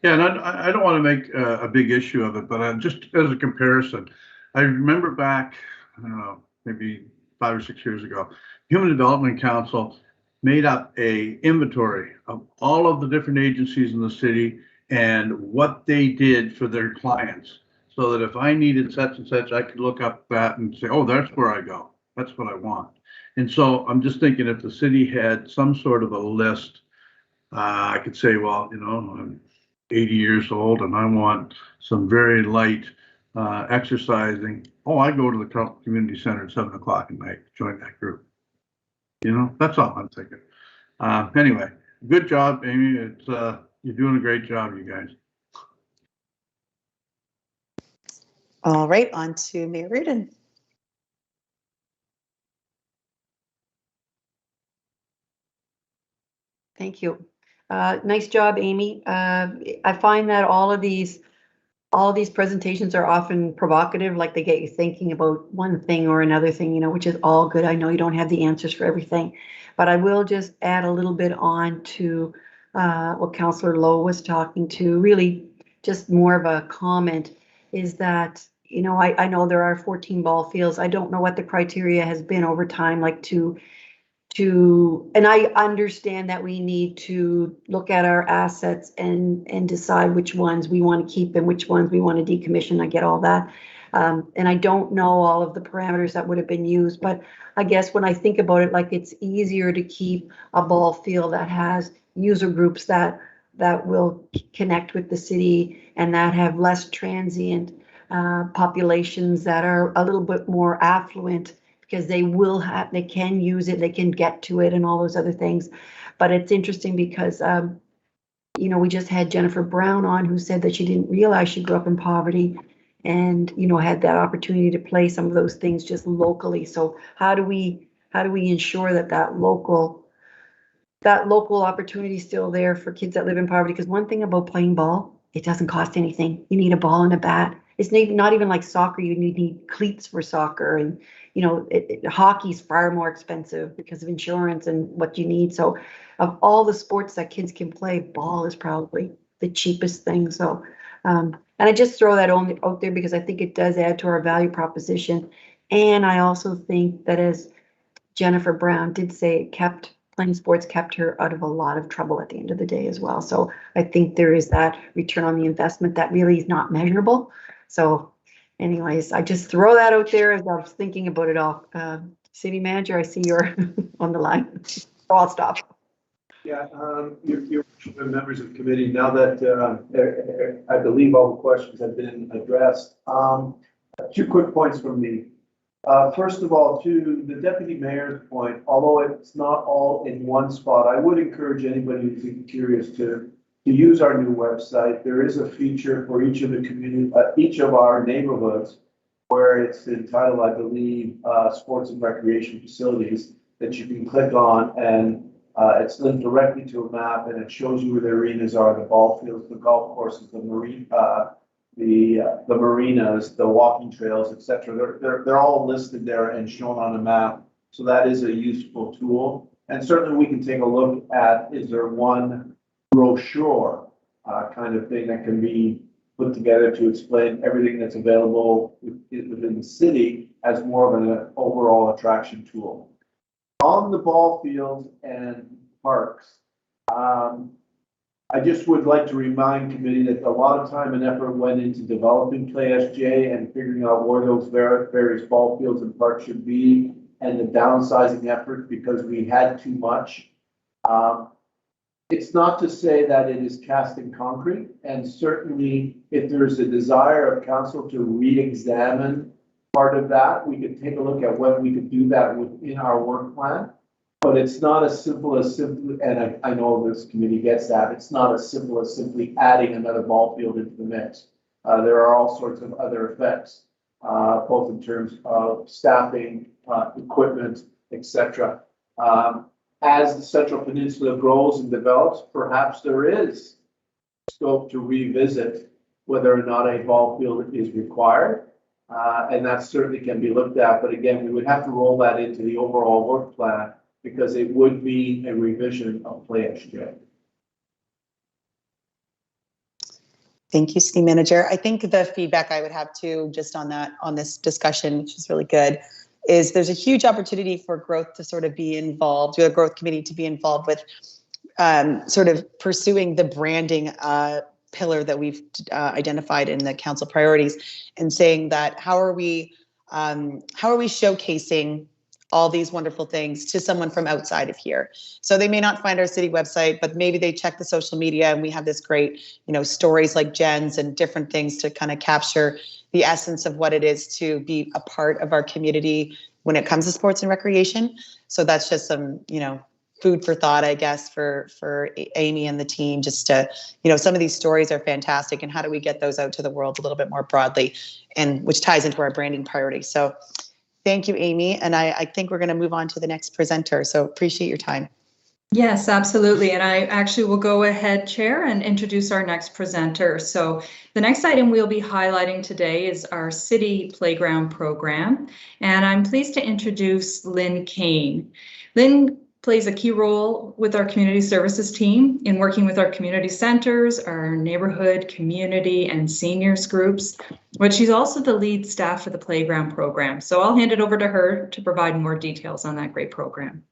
Yeah, and I don't want to make a big issue of it, but just as a comparison, I remember back, I don't know, maybe 5 or 6 years ago, Human Development Council made up a inventory of all of the different agencies in the city and what they did for their clients, so that if I needed such and such, I could look up that and say, oh, that's where I go. That's what I want. And so I'm just thinking, if the city had some sort of a list, I could say, well, I'm 80 years old and I want some very light exercising. Oh, I go to the community center at 7 o'clock at night, join that group. That's all I'm thinking. Anyway, good job, Amy. It's you're doing a great job, you guys. All right, on to Mayor Riordan. Thank you. Nice job, Amy. I find that all of these presentations are often provocative, like they get you thinking about one thing or another thing, which is all good. I know you don't have the answers for everything, but I will just add a little bit on to what Councillor Lowe was talking to. Really, just more of a comment is that, I know there are 14 ball fields. I don't know what the criteria has been over time, like and I understand that we need to look at our assets and decide which ones we want to keep and which ones we want to decommission. I get all that. And I don't know all of the parameters that would have been used, but I guess when I think about it, like, it's easier to keep a ball field that has user groups that will connect with the city and that have less transient populations that are a little bit more affluent, because they can use it, they can get to it and all those other things. But it's interesting because, we just had Jennifer Brown on, who said that she didn't realize she grew up in poverty and, had that opportunity to play some of those things just locally. So how do we ensure that local opportunity is still there for kids that live in poverty? Because one thing about playing ball, it doesn't cost anything. You need a ball and a bat. It's not even like soccer. You need cleats for soccer, and hockey's far more expensive because of insurance and what you need. So of all the sports that kids can play, ball is probably the cheapest thing. So and I just throw that out there because I think it does add to our value proposition. And I also think that, as Jennifer Brown did say, playing sports kept her out of a lot of trouble at the end of the day as well. So I think there is that return on the investment that really is not measurable. So anyways, I just throw that out there as I was thinking about it all. City Manager, I see you're on the line. So I'll stop. Yeah, your members of the committee, now that I believe all the questions have been addressed, 2 quick points from me. First of all, to the Deputy Mayor's point, although it's not all in one spot, I would encourage anybody who's curious to to use our new website. There is a feature for each of the community, each of our neighborhoods, where it's entitled, I believe, sports and recreation facilities, that you can click on, and it's linked directly to a map, and it shows you where the arenas are, the ball fields, the golf courses, the marinas, the walking trails, etc. They're all listed there and shown on a map. So that is a useful tool. And certainly we can take a look at, is there one brochure kind of thing that can be put together to explain everything that's available within the city as more of an overall attraction tool. On the ball fields and parks, I just would like to remind committee that a lot of time and effort went into developing Play SJ and figuring out where those various ball fields and parks should be, and the downsizing effort because we had too much. It's not to say that it is cast in concrete, and certainly if there's a desire of council to re-examine part of that, we could take a look at when we could do that within our work plan. But it's not as simple as simply, and I know this committee gets that, it's not as simple as simply adding another ball field into the mix. There are all sorts of other effects, both in terms of staffing, equipment, etc. As the Central Peninsula grows and develops, perhaps there is scope to revisit whether or not a ball field is required. And that certainly can be looked at. But again, we would have to roll that into the overall work plan because it would be a revision of Play SJ. Thank you, City Manager. I think the feedback I would have too, just on that, on this discussion, which is really good, is there's a huge opportunity for growth to sort of be involved, the growth committee to be involved with sort of pursuing the branding pillar that we've identified in the council priorities, and saying that how are we showcasing all these wonderful things to someone from outside of here. So they may not find our city website, but maybe they check the social media, and we have this great, stories like Jen's and different things to kind of capture the essence of what it is to be a part of our community when it comes to sports and recreation. So that's just some, food for thought, I guess, for Amy and the team, just to, some of these stories are fantastic, and how do we get those out to the world a little bit more broadly, and which ties into our branding priority. So thank you, Amy. And I think we're going to move on to the next presenter. So appreciate your time. Yes, absolutely. And I actually will go ahead, Chair, and introduce our next presenter. So the next item we'll be highlighting today is our City Playground Program. And I'm pleased to introduce Lynn Kane. Lynn plays a key role with our community services team in working with our community centers, our neighborhood, community, and seniors groups, but she's also the lead staff for the playground program. So I'll hand it over to her to provide more details on that great program.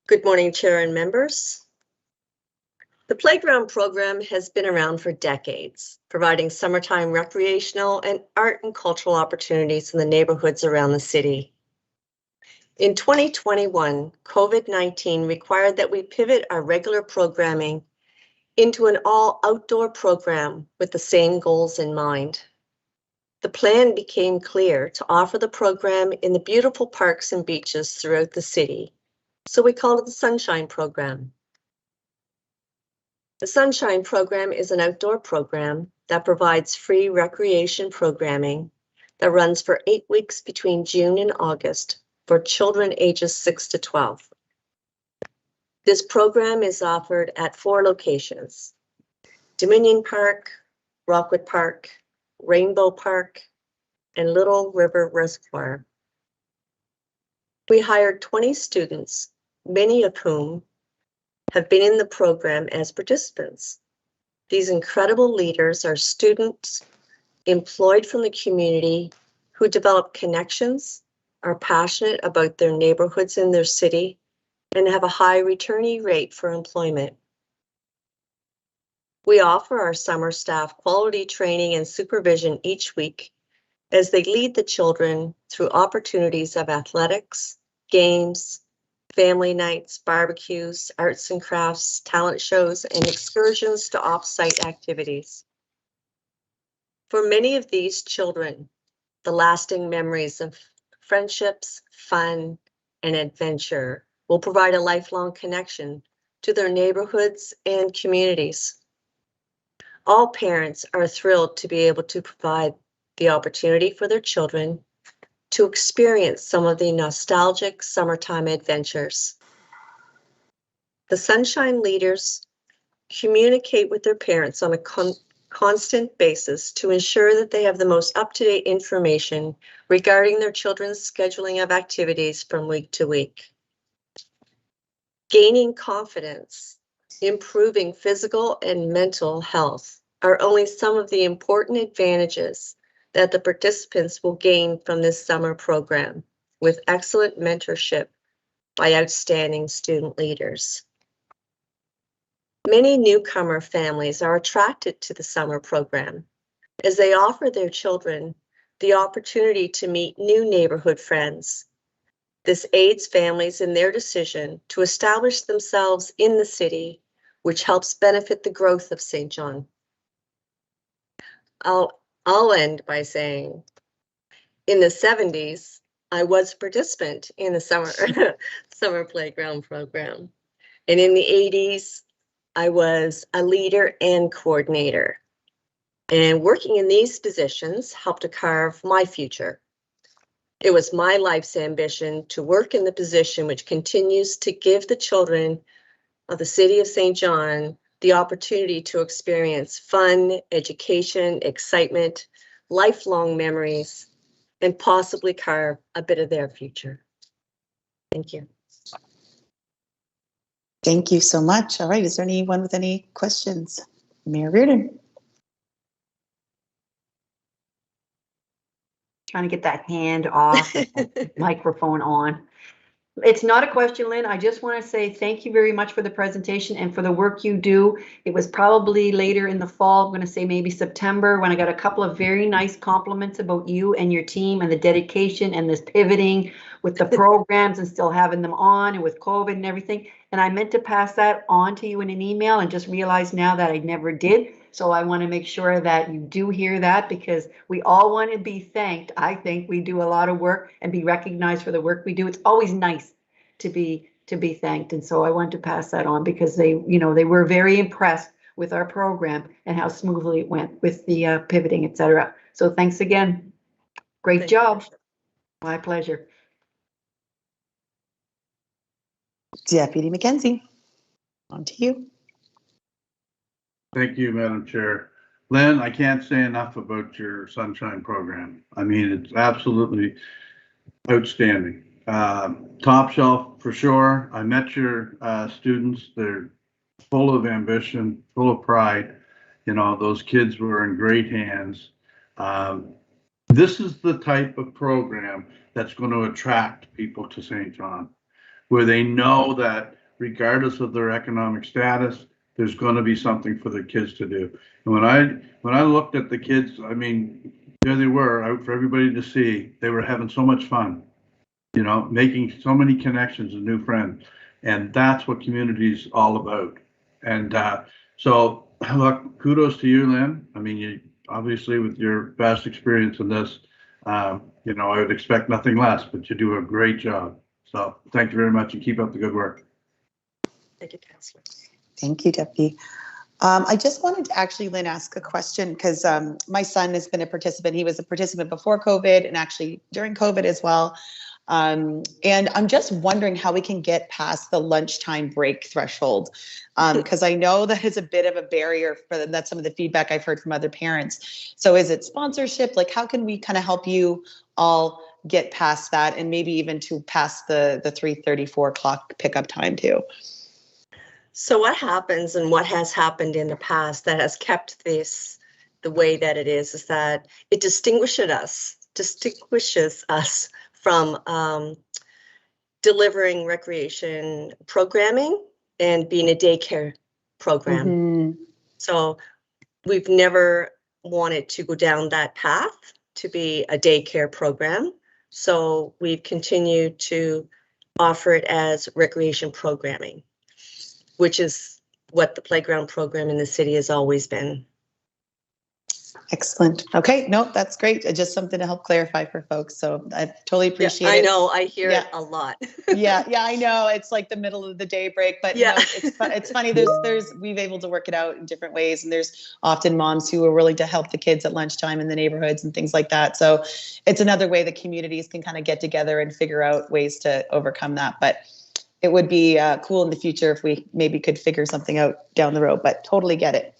Good morning, Chair and members. The playground program has been around for decades, providing summertime recreational and art and cultural opportunities in the neighborhoods around the city. In 2021, COVID-19 required that we pivot our regular programming into an all-outdoor program with the same goals in mind. The plan became clear to offer the program in the beautiful parks and beaches throughout the city, so we called it the Sunshine Program. The Sunshine Program is an outdoor program that provides free recreation programming that runs for 8 weeks between June and August for children ages 6 to 12. This program is offered at 4 locations: Dominion Park, Rockwood Park, Rainbow Park, and Little River Reservoir. We hired 20 students, many of whom have been in the program as participants. These incredible leaders are students employed from the community who develop connections, are passionate about their neighborhoods in their city, and have a high returnee rate for employment. We offer our summer staff quality training and supervision each week as they lead the children through opportunities of athletics, games, family nights, barbecues, arts and crafts, talent shows, and excursions to off-site activities. For many of these children, the lasting memories of friendships, fun, and adventure will provide a lifelong connection to their neighborhoods and communities. All parents are thrilled to be able to provide the opportunity for their children to experience some of the nostalgic summertime adventures. The Sunshine Leaders communicate with their parents on a constant basis to ensure that they have the most up-to-date information regarding their children's scheduling of activities from week to week. Gaining confidence, improving physical and mental health are only some of the important advantages that the participants will gain from this summer program, with excellent mentorship by outstanding student leaders. Many newcomer families are attracted to the summer program as they offer their children the opportunity to meet new neighborhood friends. This aids families in their decision to establish themselves in the city, which helps benefit the growth of St. John. I'll end by saying, in the 70s, I was a participant in the summer playground program. And in the 80s, I was a leader and coordinator. And working in these positions helped to carve my future. It was my life's ambition to work in the position which continues to give the children of the city of St. John the opportunity to experience fun, education, excitement, lifelong memories, and possibly carve a bit of their future. Thank you. Thank you so much. All right, is there anyone with any questions? Mayor Riordan. Trying to get that hand off, microphone on. It's not a question, Lynn. I just want to say thank you very much for the presentation and for the work you do. It was probably later in the fall, I'm going to say maybe September, when I got a couple of very nice compliments about you and your team and the dedication and this pivoting with the programs and still having them on and with COVID and everything. And I meant to pass that on to you in an email and just realized now that I never did. So I want to make sure that you do hear that, because we all want to be thanked. I think we do a lot of work and be recognized for the work we do. It's always nice to be thanked. And so I want to pass that on, because they were very impressed with our program and how smoothly it went with the pivoting, etc. So thanks again. Great job. My pleasure. Deputy McKenzie, on to you. Thank you, Madam Chair. Lynn, I can't say enough about your Sunshine program. I mean, it's absolutely outstanding. Top shelf for sure. I met your students. They're full of ambition, full of pride. You know, those kids were in great hands. This is the type of program that's going to attract people to St. John, where they know that regardless of their economic status, there's going to be something for the kids to do. And when I looked at the kids, I mean, there they were out for everybody to see. They were having so much fun, you know, making so many connections and new friends. And that's what community is all about. And so look, kudos to you, Lynn. I mean, you obviously, with your vast experience in this, you know, I would expect nothing less, but you do a great job. So thank you very much and keep up the good work. Thank you, Councillor. Thank you, Deputy. I just wanted to actually, Lynn, ask a question, because my son has been a participant. He was a participant before COVID and actually during COVID as well. And I'm just wondering how we can get past the lunchtime break threshold, because I know that is a bit of a barrier for them. That's some of the feedback I've heard from other parents. So is it sponsorship? Like, how can we kind of help you all get past that, and maybe even to past the 3:30, 4 o'clock pickup time too? So what happens, and what has happened in the past that has kept this the way that it is that it distinguishes us from delivering recreation programming and being a daycare program. Mm-hmm. So we've never wanted to go down that path to be a daycare program. So we've continued to offer it as recreation programming, which is what the playground program in the city has always been. Excellent. Okay, no, that's great. Just something to help clarify for folks. So I totally appreciate I it. know, I hear Yeah. it a lot. Yeah, I know. It's like the middle of the day break, but Yeah. it's funny. We've able to work it out in different ways, and there's often moms who are willing to help the kids at lunchtime in the neighborhoods and things like that. So it's another way that communities can kind of get together and figure out ways to overcome that. But it would be cool in the future if we maybe could figure something out down the road, but totally get it.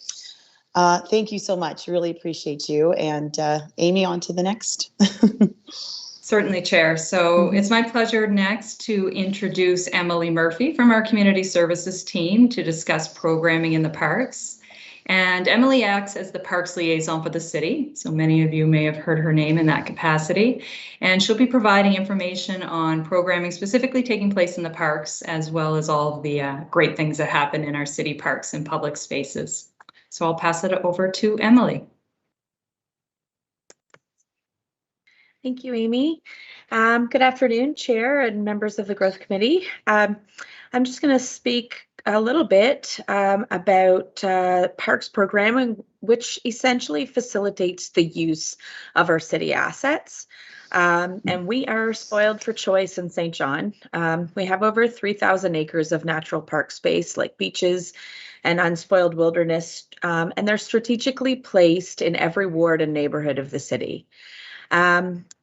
Thank you so much. Really appreciate you. And Amy, on to the next. Certainly, Chair. So it's my pleasure next to introduce Emily Murphy from our Community Services team to discuss programming in the parks. And Emily acts as the Parks Liaison for the city. So many of you may have heard her name in that capacity. And she'll be providing information on programming specifically taking place in the parks, as well as all of the great things that happen in our city parks and public spaces. So I'll pass it over to Emily. Thank you, Amy. Good afternoon, Chair and members of the Growth Committee. I'm just going to speak a little bit about parks programming, which essentially facilitates the use of our city assets. And we are spoiled for choice in St. John. We have over 3,000 acres of natural park space, like beaches and unspoiled wilderness, and they're strategically placed in every ward and neighborhood of the city.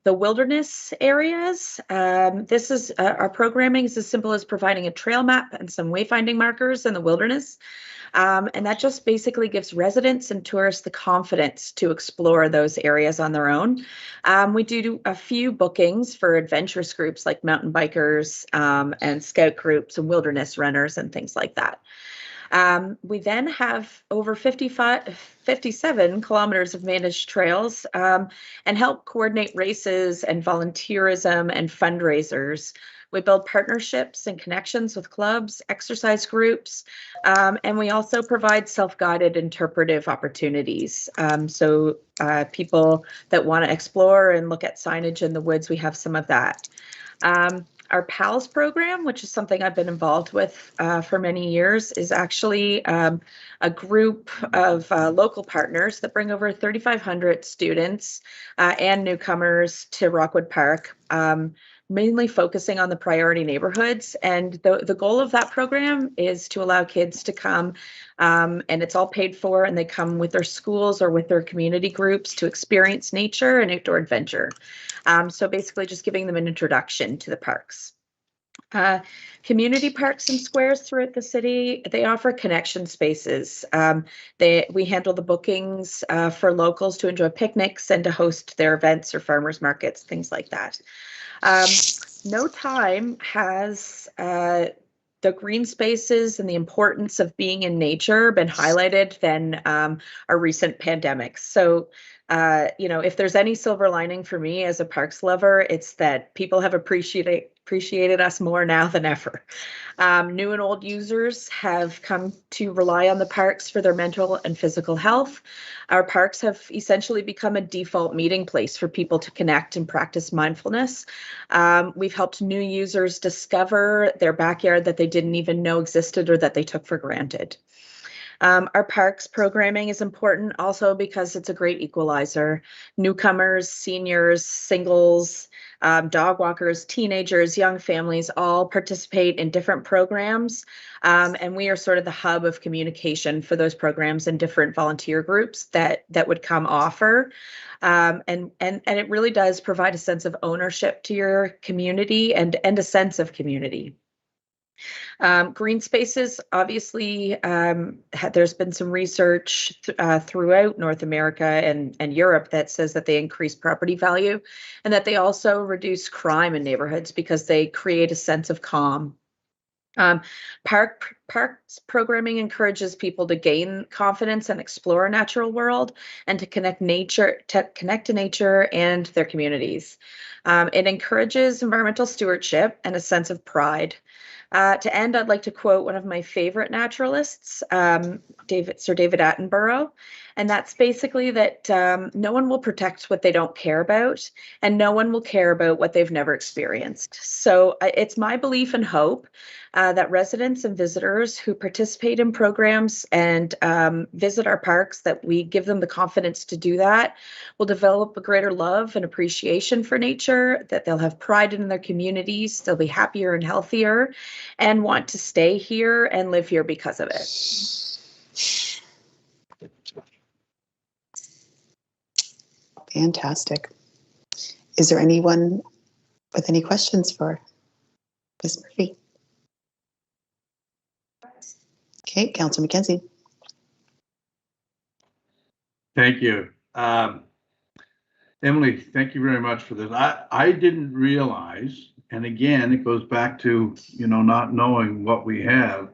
The wilderness areas, this is our programming is as simple as providing a trail map and some wayfinding markers in the wilderness. And that just basically gives residents and tourists the confidence to explore those areas on their own. We do a few bookings for adventurous groups like mountain bikers and scout groups and wilderness runners and things like that. We then have over 57 kilometers of managed trails and help coordinate races and volunteerism and fundraisers. We build partnerships and connections with clubs, exercise groups, and we also provide self-guided interpretive opportunities. So people that want to explore and look at signage in the woods, we have some of that. Our PALS program, which is something I've been involved with for many years, is actually a group of local partners that bring over 3,500 students and newcomers to Rockwood Park, mainly focusing on the priority neighborhoods. And the goal of that program is to allow kids to come, and it's all paid for, and they come with their schools or with their community groups to experience nature and outdoor adventure. So basically just giving them an introduction to the parks. Community parks and squares throughout the city, they offer connection spaces. We handle the bookings for locals to enjoy picnics and to host their events or farmers markets, things like that. No time has the green spaces and the importance of being in nature been highlighted than our recent pandemics. So, if there's any silver lining for me as a parks lover, it's that people have appreciated us more now than ever. New and old users have come to rely on the parks for their mental and physical health. Our parks have essentially become a default meeting place for people to connect and practice mindfulness. We've helped new users discover their backyard that they didn't even know existed or that they took for granted. Our parks programming is important also because it's a great equalizer. Newcomers, seniors, singles, dog walkers, teenagers, young families all participate in different programs. And we are sort of the hub of communication for those programs and different volunteer groups that would come offer. And it really does provide a sense of ownership to your community and a sense of community. Green spaces, obviously, there's been some research throughout North America and Europe that says that they increase property value and that they also reduce crime in neighborhoods because they create a sense of calm. Parks programming encourages people to gain confidence and explore a natural world and to connect to nature and their communities. It encourages environmental stewardship and a sense of pride. To end, I'd like to quote one of my favorite naturalists, Sir David Attenborough, And that's basically that no one will protect what they don't care about, and no one will care about what they've never experienced. So it's my belief and hope that residents and visitors who participate in programs and visit our parks, that we give them the confidence to do that, will develop a greater love and appreciation for nature, that they'll have pride in their communities, they'll be happier and healthier, and want to stay here and live here because of it. Fantastic. Is there anyone with any questions for Ms. Murphy? Okay, Councillor McKenzie. Thank you. Emily, thank you very much for this. I didn't realize, and again, it goes back to, you know, not knowing what we have.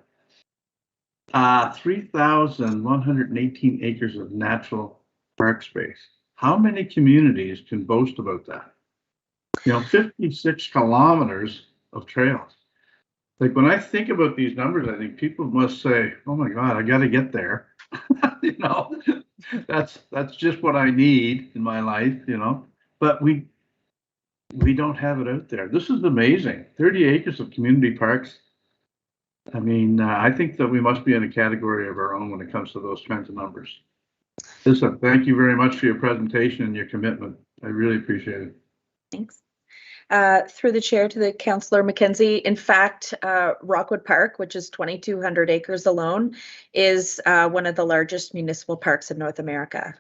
3,118 acres of natural park space. How many communities can boast about that? You know, 56 kilometers of trails. Like, when I think about these numbers, I think people must say, oh my God, I got to get there. You know, that's just what I need in my life, you know, but we don't have it out there. This is amazing. 30 acres of community parks. I mean, I think that we must be in a category of our own when it comes to those kinds of numbers. Listen, thank you very much for your presentation and your commitment. I really appreciate it. Thanks. Through the chair to the Councillor McKenzie, in fact, Rockwood Park, which is 2,200 acres alone, is one of the largest municipal parks in North America.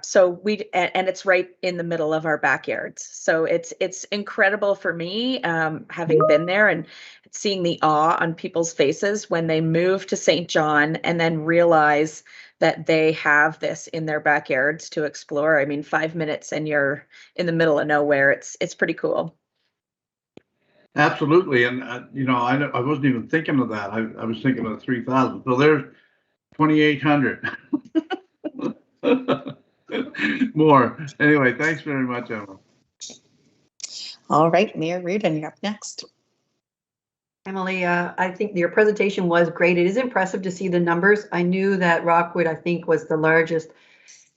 So and it's right in the middle of our backyards. So it's incredible for me, having been there and seeing the awe on people's faces when they move to St. John and then realize that they have this in their backyards to explore. I mean, 5 minutes and you're in the middle of nowhere. It's pretty cool. Absolutely. And, you know, I wasn't even thinking of that. I was thinking of 3,000. So there's 2,800. More. Anyway, thanks very much, Emma. All right, Mayor Riordan, you're up next. Emily, I think your presentation was great. It is impressive to see the numbers. I knew that Rockwood, I think, was the largest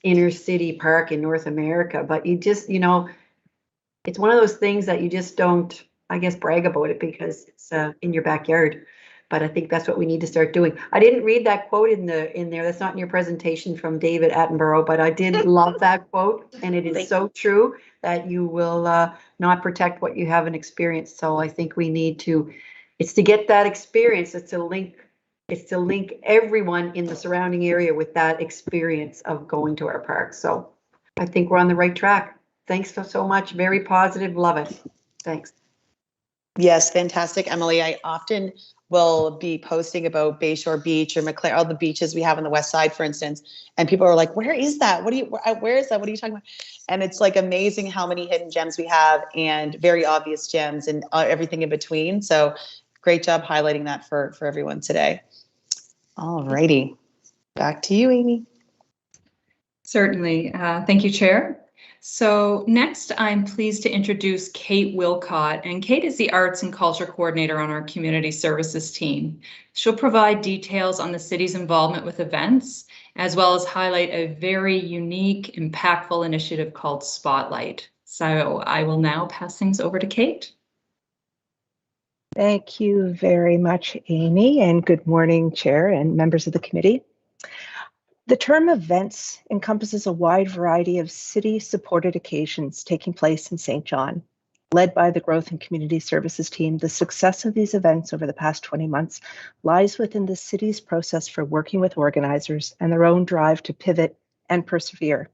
inner city park in North America, but you just, you know, it's one of those things that you just don't, I guess, brag about it because it's in your backyard. But I think that's what we need to start doing. I didn't read that quote in there. That's not in your presentation from David Attenborough, but I did love that quote. And it is so true that you will not protect what you haven't experienced. So I think we need to, it's to get that experience. It's to link everyone in the surrounding area with that experience of going to our park. So I think we're on the right track. Thanks so much. Very positive. Love it. Thanks. Yes, fantastic, Emily. I often will be posting about Bayshore Beach or Mclennan, all the beaches we have on the west side, for instance, and people are like, where is that? Where is that? What are you talking about? And it's like amazing how many hidden gems we have and very obvious gems and everything in between. So great job highlighting that for everyone today. All righty, back to you, Amy. Certainly. Thank you, Chair. So next, I'm pleased to introduce Kate Wilcott, and Kate is the Arts and Culture Coordinator on our Community Services team. She'll provide details on the city's involvement with events, as well as highlight a very unique, impactful initiative called Spotlight. So I will now pass things over to Kate. Thank you very much, Amy, and good morning, Chair and members of the committee. The term events encompasses a wide variety of city-supported occasions taking place in St. John. Led by the Growth and Community Services team, the success of these events over the past 20 months lies within the city's process for working with organizers and their own drive to pivot and persevere.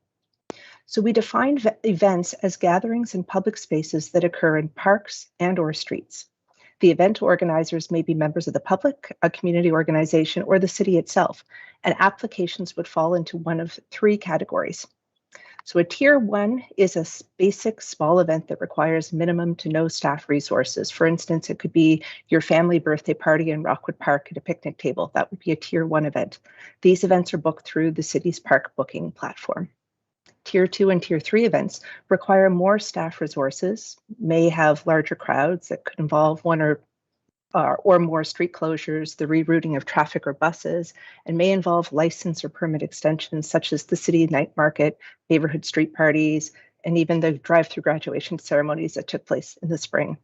So we define events as gatherings in public spaces that occur in parks and/or streets. The event organizers may be members of the public, a community organization, or the city itself, and applications would fall into one of three categories. So a tier 1 is a basic small event that requires minimum to no staff resources. For instance, it could be your family birthday party in Rockwood Park at a picnic table. That would be a tier 1 event. These events are booked through the city's park booking platform. Tier 2 and Tier 3 events require more staff resources, may have larger crowds that could involve 1 or or more street closures, the rerouting of traffic or buses, and may involve license or permit extensions such as the city night market, neighborhood street parties, and even the drive-through graduation ceremonies that took place in the spring.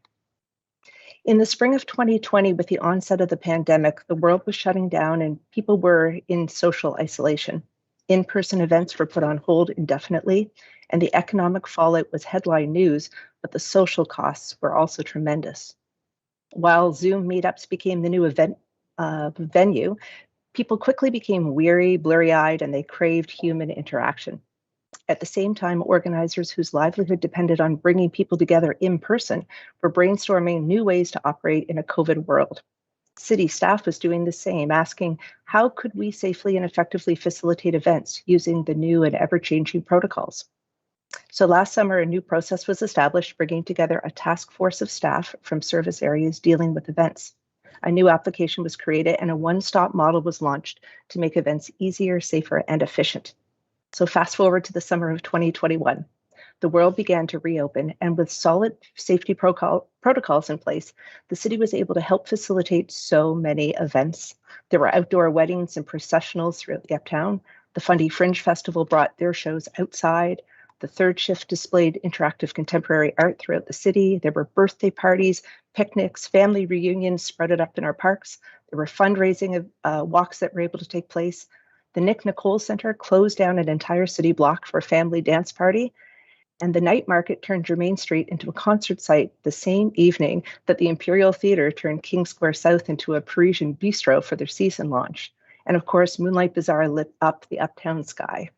In the spring of 2020, with the onset of the pandemic, the world was shutting down and people were in social isolation. In-person events were put on hold indefinitely, and the economic fallout was headline news, but the social costs were also tremendous. While Zoom meetups became the new event venue, people quickly became weary, blurry-eyed, and they craved human interaction. At the same time, organizers whose livelihood depended on bringing people together in person were brainstorming new ways to operate in a COVID world. City staff was doing the same, asking, how could we safely and effectively facilitate events using the new and ever-changing protocols? So last summer, a new process was established, bringing together a task force of staff from service areas dealing with events. A new application was created and a one-stop model was launched to make events easier, safer, and efficient. So fast forward to the summer of 2021. The world began to reopen, and with solid safety protocols in place, the city was able to help facilitate so many events. There were outdoor weddings and processionals throughout the uptown. The Fundy Fringe Festival brought their shows outside. The Third Shift displayed interactive contemporary art throughout the city. There were birthday parties, picnics, family reunions spread up in our parks. There were fundraising walks that were able to take place. The Nick Nicole Center closed down an entire city block for a family dance party. And the night market turned Germain Street into a concert site the same evening that the Imperial Theatre turned King Square South into a Parisian bistro for their season launch. And of course, Moonlight Bazaar lit up the uptown sky.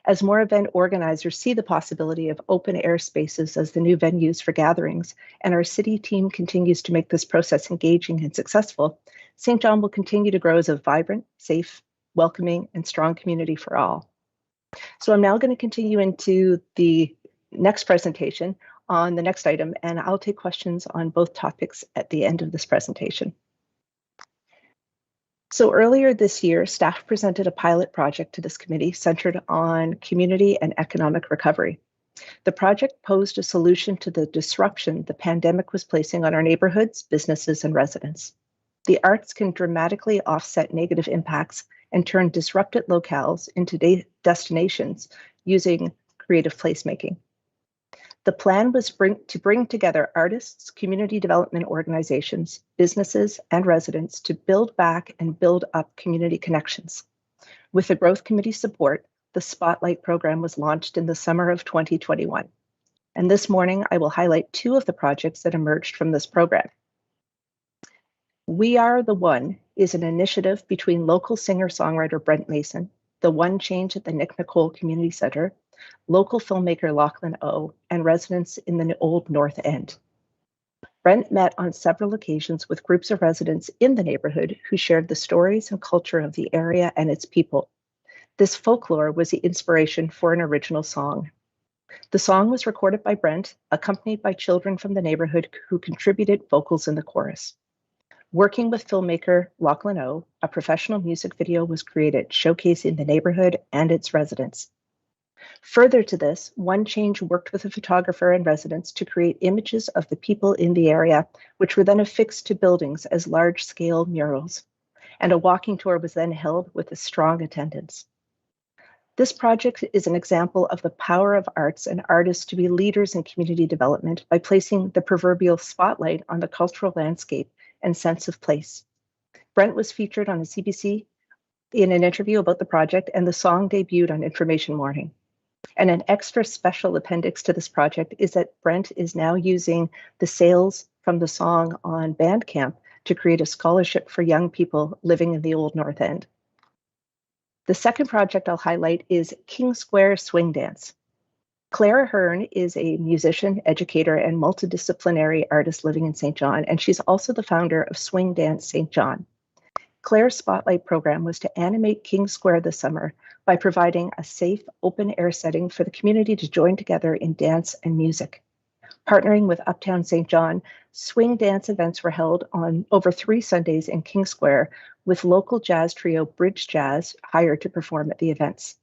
As more event organizers see the possibility of open air spaces as the new venues for gatherings, and our city team continues to make this process engaging and successful, St. John will continue to grow as a vibrant, safe, welcoming, and strong community for all. So I'm now going to continue into the next presentation on the next item, and I'll take questions on both topics at the end of this presentation. So earlier this year, staff presented a pilot project to this committee centered on community and economic recovery. The project posed a solution to the disruption the pandemic was placing on our neighborhoods, businesses, and residents. The arts can dramatically offset negative impacts and turn disrupted locales into destinations using creative placemaking. The plan was to bring together artists, community development organizations, businesses, and residents to build back and build up community connections. With the Growth Committee support, the Spotlight program was launched in the summer of 2021. And this morning, I will highlight two of the projects that emerged from this program. We Are the One is an initiative between local singer-songwriter Brent Mason, the One Change at the Nick Nicole Community Center, local filmmaker Lachlan O, and residents in the Old North End. Brent met on several occasions with groups of residents in the neighborhood who shared the stories and culture of the area and its people. This folklore was the inspiration for an original song. The song was recorded by Brent, accompanied by children from the neighborhood who contributed vocals in the chorus. Working with filmmaker Lachlan O, a professional music video was created showcasing the neighborhood and its residents. Further to this, One Change worked with a photographer and residents to create images of the people in the area, which were then affixed to buildings as large-scale murals. And a walking tour was then held with a strong attendance. This project is an example of the power of arts and artists to be leaders in community development by placing the proverbial spotlight on the cultural landscape and sense of place. Brent was featured on the CBC in an interview about the project, and the song debuted on Information Morning. And an extra special appendix to this project is that Brent is now using the sales from the song on Bandcamp to create a scholarship for young people living in the Old North End. The second project I'll highlight is King Square Swing Dance. Clara Hearn is a musician, educator, and multidisciplinary artist living in St. John, and she's also the founder of Swing Dance St. John. Claire's Spotlight program was to animate King Square this summer by providing a safe, open-air setting for the community to join together in dance and music. Partnering with Uptown St. John, swing dance events were held on over 3 Sundays in King Square, with local jazz trio Bridge Jazz hired to perform at the events.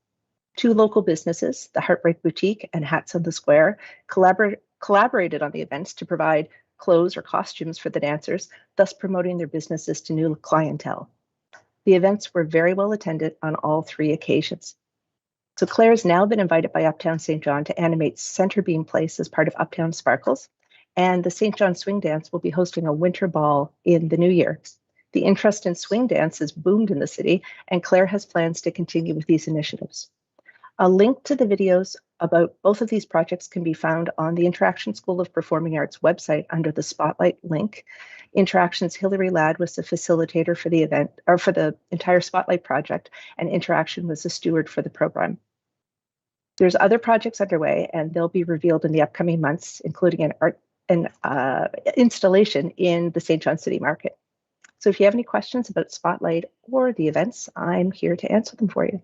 2 local businesses, the Heartbreak Boutique and Hats on the Square, collaborated on the events to provide clothes or costumes for the dancers, thus promoting their businesses to new clientele. The events were very well attended on all 3 occasions. So Claire has now been invited by Uptown St. John to animate Centerbeam Place as part of Uptown Sparkles, and the St. John Swing Dance will be hosting a winter ball in the new year. The interest in swing dance has boomed in the city, and Claire has plans to continue with these initiatives. A link to the videos about both of these projects can be found on the Interaction School of Performing Arts website under the Spotlight link. Interaction's Hilary Ladd was the facilitator for the event, or for the entire Spotlight project, and Interaction was the steward for the program. There's other projects underway, and they'll be revealed in the upcoming months, including an installation in the St. John City Market. So if you have any questions about Spotlight or the events, I'm here to answer them for you.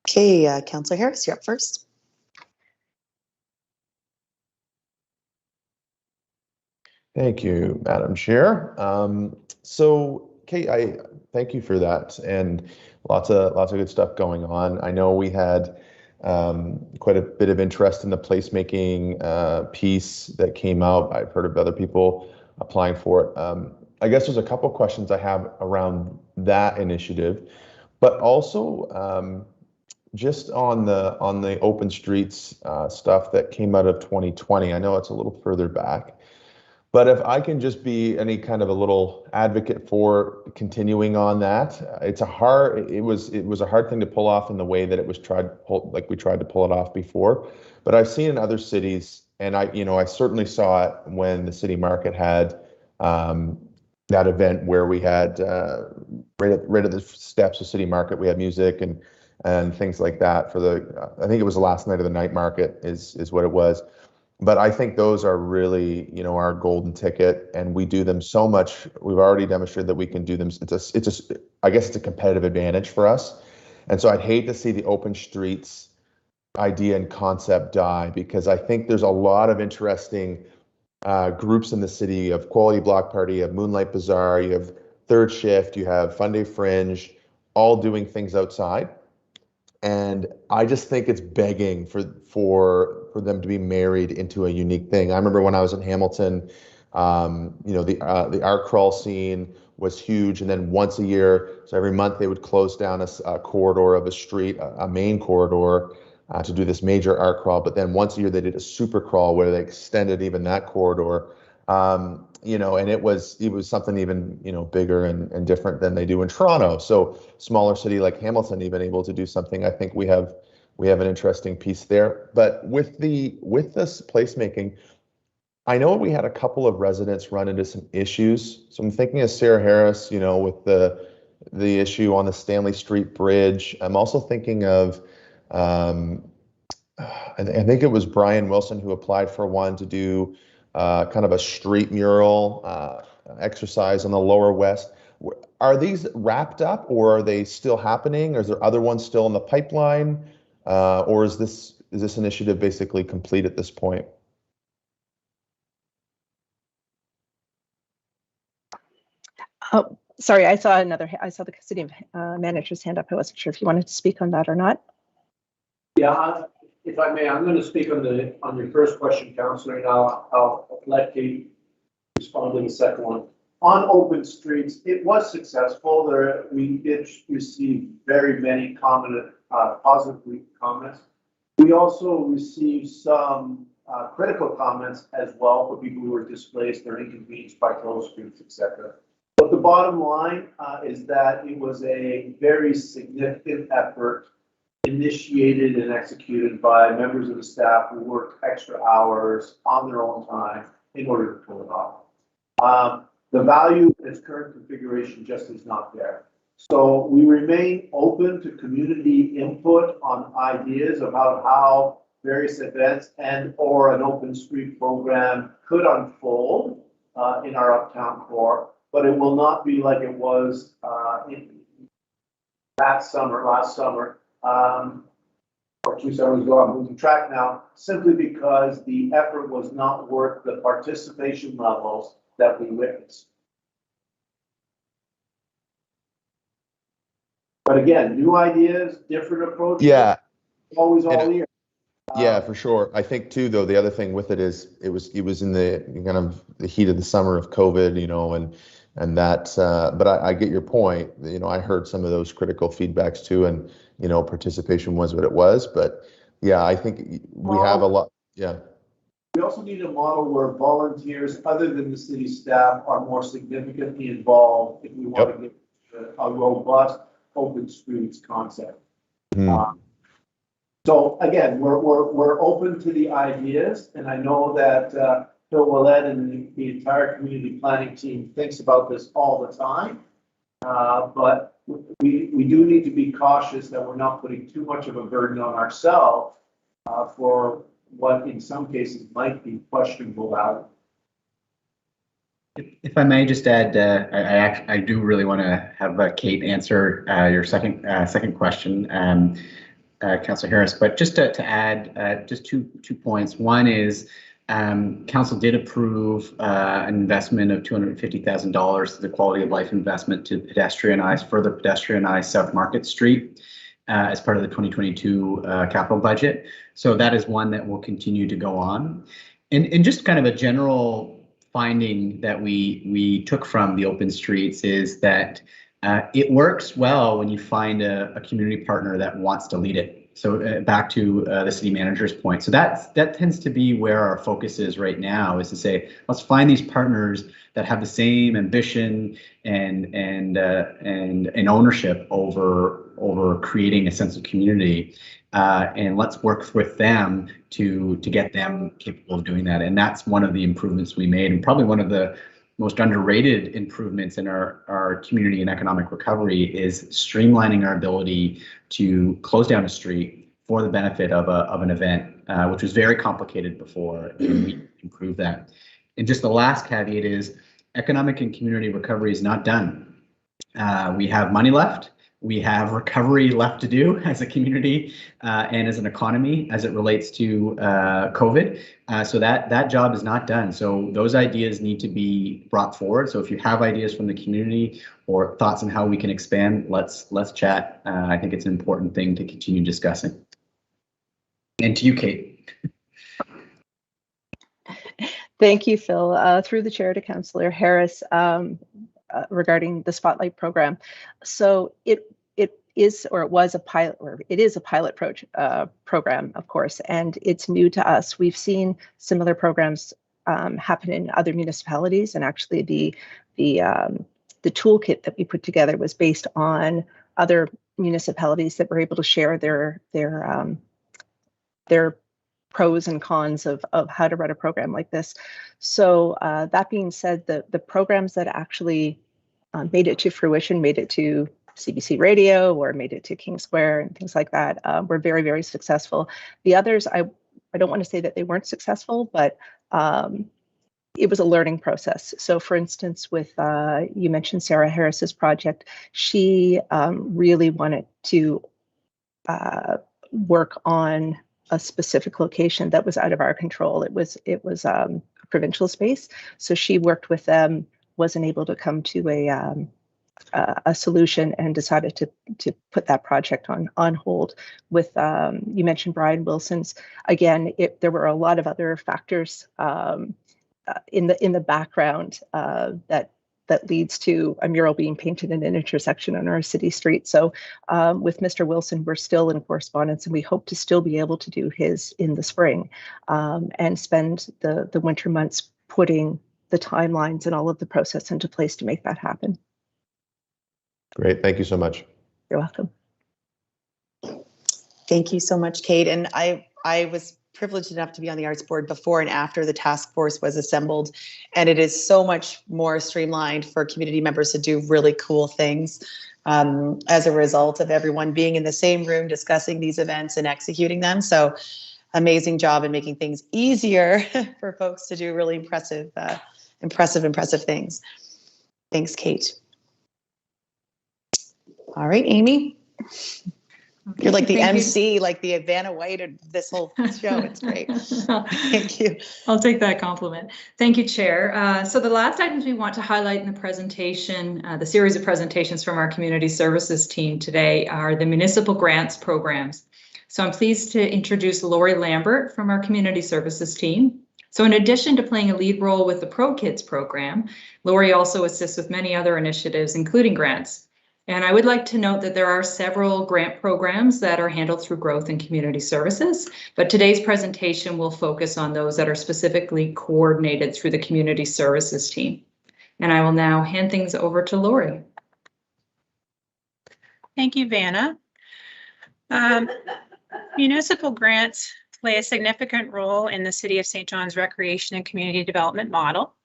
Okay, Councillor Harris, you're up first. Thank you, Madam Chair. So, Kate, I thank you for that, and lots of good stuff going on. I know we had quite a bit of interest in the placemaking piece that came out. I've heard of other people applying for it. I guess there's a couple of questions I have around that initiative, but also just on the open streets stuff that came out of 2020. I know it's a little further back, but if I can just be any kind of a little advocate for continuing on that, it was a hard thing to pull off in the way that it was like we tried to pull it off before. But I've seen in other cities, and I certainly saw it when the city market had that event where we had right at the steps of city market, we had music and things like that for I think it was the last night of the night market is what it was. But I think those are really, our golden ticket, and we do them so much. We've already demonstrated that we can do them. I guess it's a competitive advantage for us. And so I'd hate to see the open streets idea and concept die, because I think there's a lot of interesting groups in the city. You have Quality Block Party, you have Moonlight Bazaar, you have Third Shift, you have Fun Day Fringe, all doing things outside. And I just think it's begging for them to be married into a unique thing. I remember when I was in Hamilton, the art crawl scene was huge, and then once a year, so every month they would close down a corridor of a street, a main corridor, to do this major art crawl. But then once a year they did a super crawl where they extended even that corridor. And it was something even, bigger and different than they do in Toronto. So smaller city like Hamilton even able to do something. I think we have an interesting piece there. But with this placemaking, I know we had a couple of residents run into some issues. So I'm thinking of Sarah Harris, with the issue on the Stanley Street Bridge. I'm also thinking of I think it was Brian Wilson who applied for one to do kind of a street mural exercise on the Lower West. Are these wrapped up, or are they still happening? Or is there other ones still in the pipeline? Or is this initiative basically complete at this point? Oh, sorry, I saw the city manager's hand up. I wasn't sure if you wanted to speak on that or not. Yeah, if I may, I'm going to speak on your first question, Councillor, and I'll let Kate respond to the second one. On open streets, it was successful. We did receive very many positive comments. We also received some critical comments as well for people who were displaced or inconvenienced by closed streets, etc. But the bottom line is that it was a very significant effort initiated and executed by members of the staff who worked extra hours on their own time in order to pull it off. The value in its current configuration just is not there. So we remain open to community input on ideas about how various events or an open street program could unfold in our uptown core, but it will not be like it was last summer, or 2 summers ago. I'm losing track now, simply because the effort was not worth the participation levels that we witnessed. But again, new ideas, different approaches. Yeah. Always all ears. Yeah, for sure. I think too, though, the other thing with it is it was in the kind of the heat of the summer of COVID, and that. But I get your point. I heard some of those critical feedbacks too, and participation was what it was. But yeah, I think we have a lot. Yeah. We also need a model where volunteers, other than the city staff, are more significantly involved if we want to get a robust open streets concept. So again, we're open to the ideas, and I know that Phil Willett and the entire community planning team thinks about this all the time. But we do need to be cautious that we're not putting too much of a burden on ourselves for what in some cases might be questionable value. If I may just add, I do really want to have Kate answer your second question, Councillor Harris. But just to add just two points. One is Council did approve an investment of $250,000 to the quality of life investment to further pedestrianize South Market Street as part of the 2022 capital budget. So that is one that will continue to go on. And just kind of a general finding that we took from the open streets is that it works well when you find a community partner that wants to lead it. So back to the city manager's point. So that tends to be where our focus is right now, is to say, let's find these partners that have the same ambition and ownership over creating a sense of community, and let's work with them to get them capable of doing that. And that's one of the improvements we made, and probably one of the most underrated improvements in our community and economic recovery is streamlining our ability to close down a street for the benefit of an event, which was very complicated before, and we improved that. And just the last caveat is economic and community recovery is not done. We have money left. We have recovery left to do as a community and as an economy as it relates to COVID. So that job is not done. So those ideas need to be brought forward. So if you have ideas from the community or thoughts on how we can expand, let's chat. I think it's an important thing to continue discussing. And to you, Kate. Thank you, Phil. Through the chair to Councillor Harris. Regarding the Spotlight program. So it is a pilot program, of course, and it's new to us. We've seen similar programs happen in other municipalities, and actually the toolkit that we put together was based on other municipalities that were able to share their pros and cons of how to run a program like this. So that being said, the programs that actually made it to fruition, made it to CBC Radio or made it to King Square and things like that were very, very successful. The others, I don't want to say that they weren't successful, but it was a learning process. So for instance, with you mentioned Sarah Harris's project, she really wanted to work on a specific location that was out of our control. It was a provincial space. So she worked with them, wasn't able to come to a solution, and decided to put that project on hold. With you mentioned Brian Wilson's, again, there were a lot of other factors in the background that leads to a mural being painted in an intersection on our city street. So with Mr. Wilson, we're still in correspondence, and we hope to still be able to do his in the spring and spend the winter months putting the timelines and all of the process into place to make that happen. Great, thank you so much. You're welcome. Thank you so much, Kate. And I was privileged enough to be on the arts board before and after the task force was assembled, and it is so much more streamlined for community members to do really cool things as a result of everyone being in the same room discussing these events and executing them. So amazing job in making things easier for folks to do really impressive things. Thanks, Kate. All right, Amy. Okay, You're like the MC, like the Vanna White of this whole show. It's great. Thank you. I'll take that compliment. Thank you, Chair. So the last items we want to highlight in the presentation, the series of presentations from our community services team today, are the municipal grants programs. So I'm pleased to introduce Lori Lambert from our community services team. So in addition to playing a lead role with the Pro Kids program, Lori also assists with many other initiatives, including grants. And I would like to note that there are several grant programs that are handled through Growth and Community Services, but today's presentation will focus on those that are specifically coordinated through the Community Services team. And I will now hand things over to Lori. Thank you, Vanna. Municipal grants play a significant role in the City of St. John's recreation and community development model.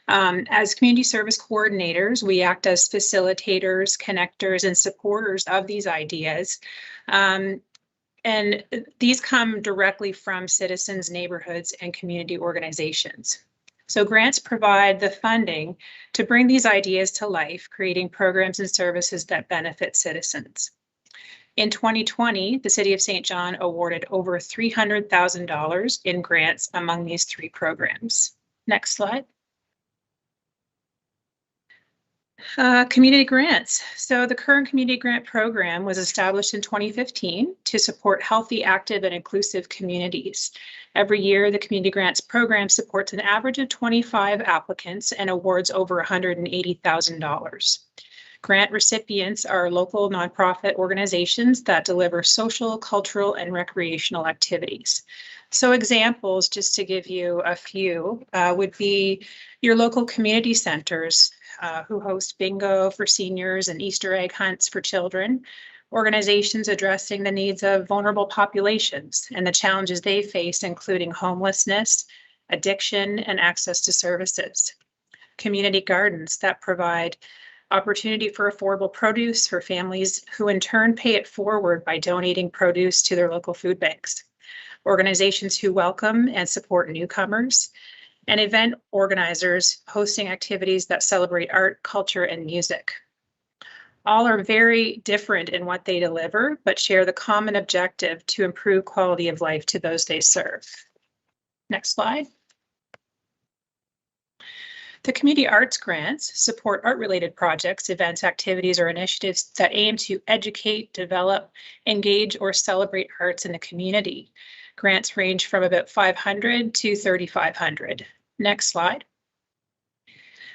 As community service coordinators, we act as facilitators, connectors, and supporters of these ideas. And these come directly from citizens, neighborhoods, and community organizations. So grants provide the funding to bring these ideas to life, creating programs and services that benefit citizens. In 2020, the City of St. John awarded over $300,000 in grants among these three programs. Next slide. Community grants. So the current community grant program was established in 2015 to support healthy, active, and inclusive communities. Every year, the community grants program supports an average of 25 applicants and awards over $180,000. Grant recipients are local nonprofit organizations that deliver social, cultural, and recreational activities. So examples, just to give you a few, would be your local community centers who host bingo for seniors and Easter egg hunts for children, organizations addressing the needs of vulnerable populations and the challenges they face, including homelessness, addiction, and access to services. Community gardens that provide opportunity for affordable produce for families who in turn pay it forward by donating produce to their local food banks. Organizations who welcome and support newcomers, and event organizers hosting activities that celebrate art, culture, and music. All are very different in what they deliver, but share the common objective to improve quality of life to those they serve. Next slide. The community arts grants support art-related projects, events, activities, or initiatives that aim to educate, develop, engage, or celebrate arts in the community. Grants range from about $500 to $3,500. Next slide.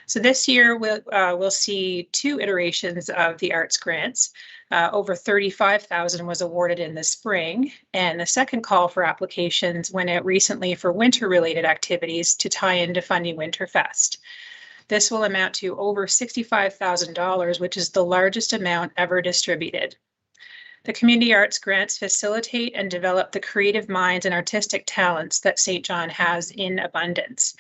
So this year we'll see two iterations of the arts grants. Over $35,000 was awarded in the spring, and the second call for applications went out recently for winter-related activities to tie into funding Winterfest. This will amount to over $65,000, which is the largest amount ever distributed. The community arts grants facilitate and develop the creative minds and artistic talents that St. John has in abundance.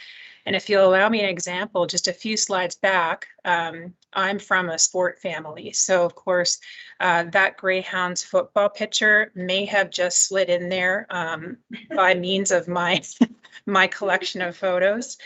And if you'll allow me an example, just a few slides back, I'm from a sport family. So of course, that Greyhounds football picture may have just slid in there by means of my collection of photos.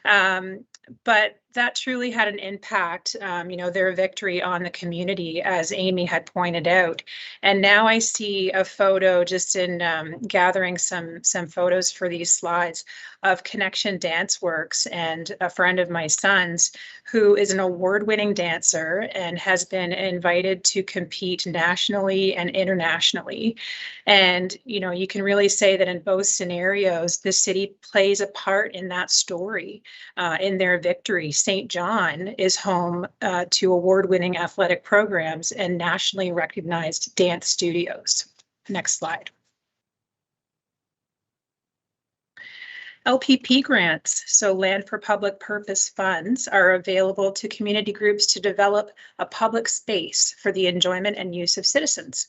But that truly had an impact, their victory on the community, as Amy had pointed out. And now I see a photo just in gathering some photos for these slides of Connection Dance Works, and a friend of my son's who is an award-winning dancer and has been invited to compete nationally and internationally. And, you can really say that in both scenarios, the city plays a part in that story, in their victory. St. John is home to award-winning athletic programs and nationally recognized dance studios. Next slide. LPP grants, so land for public purpose funds, are available to community groups to develop a public space for the enjoyment and use of citizens.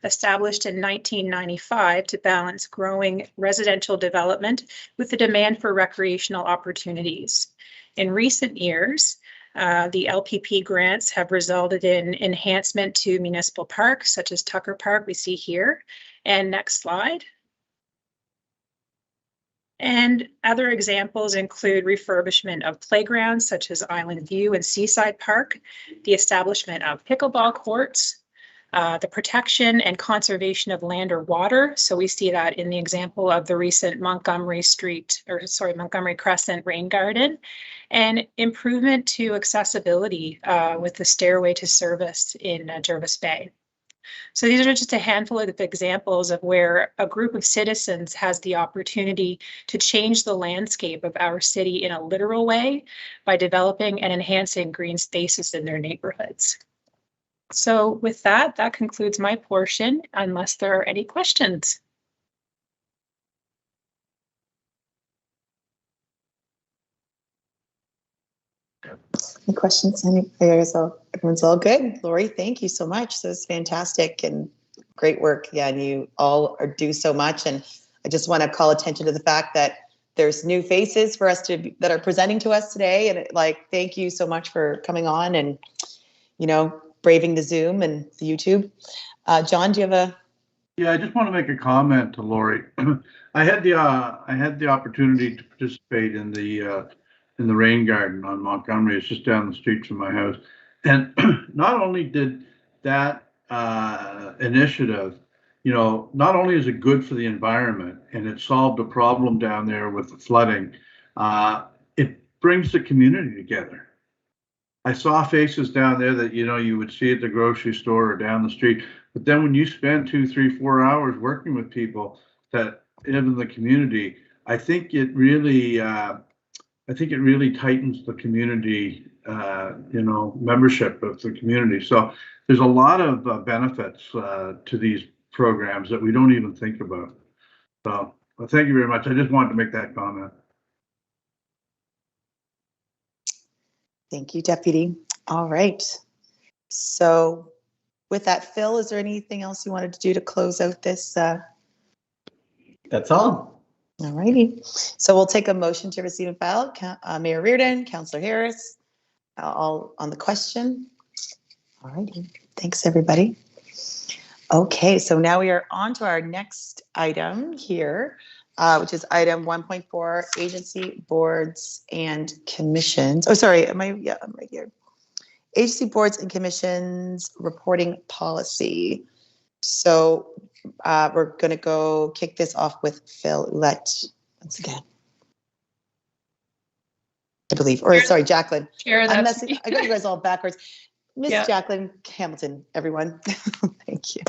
Established in 1995 to balance growing residential development with the demand for recreational opportunities. In recent years, the LPP grants have resulted in enhancement to municipal parks, such as Tucker Park, we see here. And next slide. And other examples include refurbishment of playgrounds, such as Island View and Seaside Park, the establishment of pickleball courts, the protection and conservation of land or water. So we see that in the example of the recent Montgomery Crescent Rain Garden, and improvement to accessibility with the stairway to service in Jervis Bay. So these are just a handful of examples of where a group of citizens has the opportunity to change the landscape of our city in a literal way by developing and enhancing green spaces in their neighborhoods. So with that, that concludes my portion, unless there are any questions. Any questions? Everyone's all good. Lori, thank you so much. That was fantastic and great work. Yeah, and you all do so much. And I just want to call attention to the fact that there's new faces for us that are presenting to us today. And thank you so much for coming on and, braving the Zoom and the YouTube. John, do you have a? Yeah, I just want to make a comment to Lori. I had the opportunity to participate in the rain garden on Montgomery. It's just down the street from my house. And not only did that initiative, not only is it good for the environment and it solved a problem down there with the flooding, it brings the community together. I saw faces down there that, you would see at the grocery store or down the street. But then when you spend 2, 3, 4 hours working with people that live in the community, I think it really tightens the community, membership of the community. So there's a lot of benefits to these programs that we don't even think about. So, well, thank you very much. I just wanted to make that comment. Thank you, Deputy. All right. So with that, Phil, is there anything else you wanted to do to close out this? That's all. All righty. So we'll take a motion to receive and file. Mayor Riordan, Councillor Harris, all on the question. All righty. Thanks, everybody. Okay, so now we are on to our next item here, which is item 1.4, agency boards and commissions. Oh, sorry, I'm right here. Agency boards and commissions reporting policy. So we're going to go kick this off with Phil Ouellette once again. I believe, or sorry, Jacqueline. Chair, I got you guys all backwards. Miss Yeah. Jacqueline Hamilton, everyone. Thank you.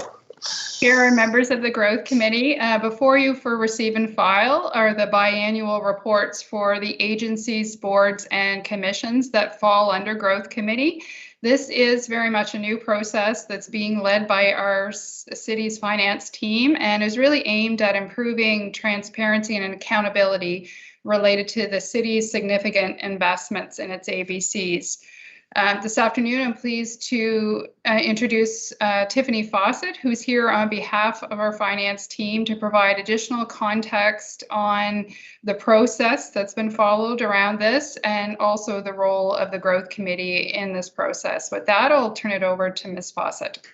Chair and members of the Growth Committee, before you for receive and file are the biannual reports for the agencies, boards, and commissions that fall under Growth Committee. This is very much a new process that's being led by our city's finance team and is really aimed at improving transparency and accountability related to the city's significant investments in its ABCs. This afternoon, I'm pleased to introduce Tiffany Fawcett, who's here on behalf of our finance team to provide additional context on the process that's been followed around this and also the role of the Growth Committee in this process. With that, I'll turn it over to Ms. Fawcett.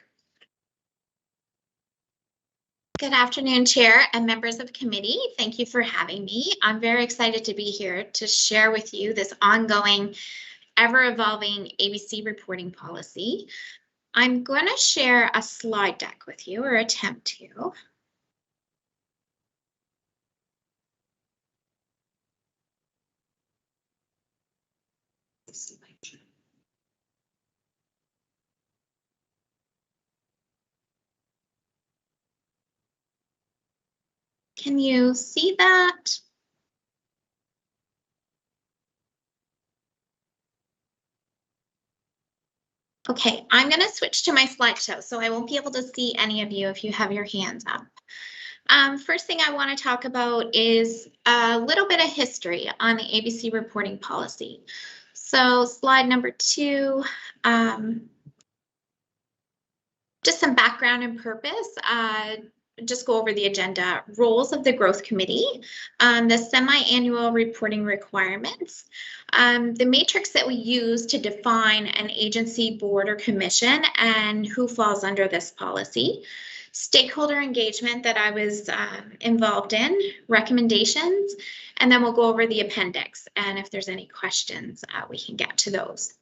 Good afternoon, Chair and members of committee. Thank you for having me. I'm very excited to be here to share with you this ongoing ever-evolving ABC reporting policy. I'm going to share a slide deck with you, or attempt to. Can you see that? Okay, I'm going to switch to my slideshow, so I won't be able to see any of you if you have your hands up. First thing I want to talk about is a little bit of history on the ABC reporting policy. So slide number 2, just some background and purpose. Just go over the agenda, roles of the Growth Committee, the semi-annual reporting requirements, the matrix that we use to define an agency, board, or commission, and who falls under this policy, stakeholder engagement that I was involved in, recommendations, and then we'll go over the appendix. And if there's any questions, we can get to those.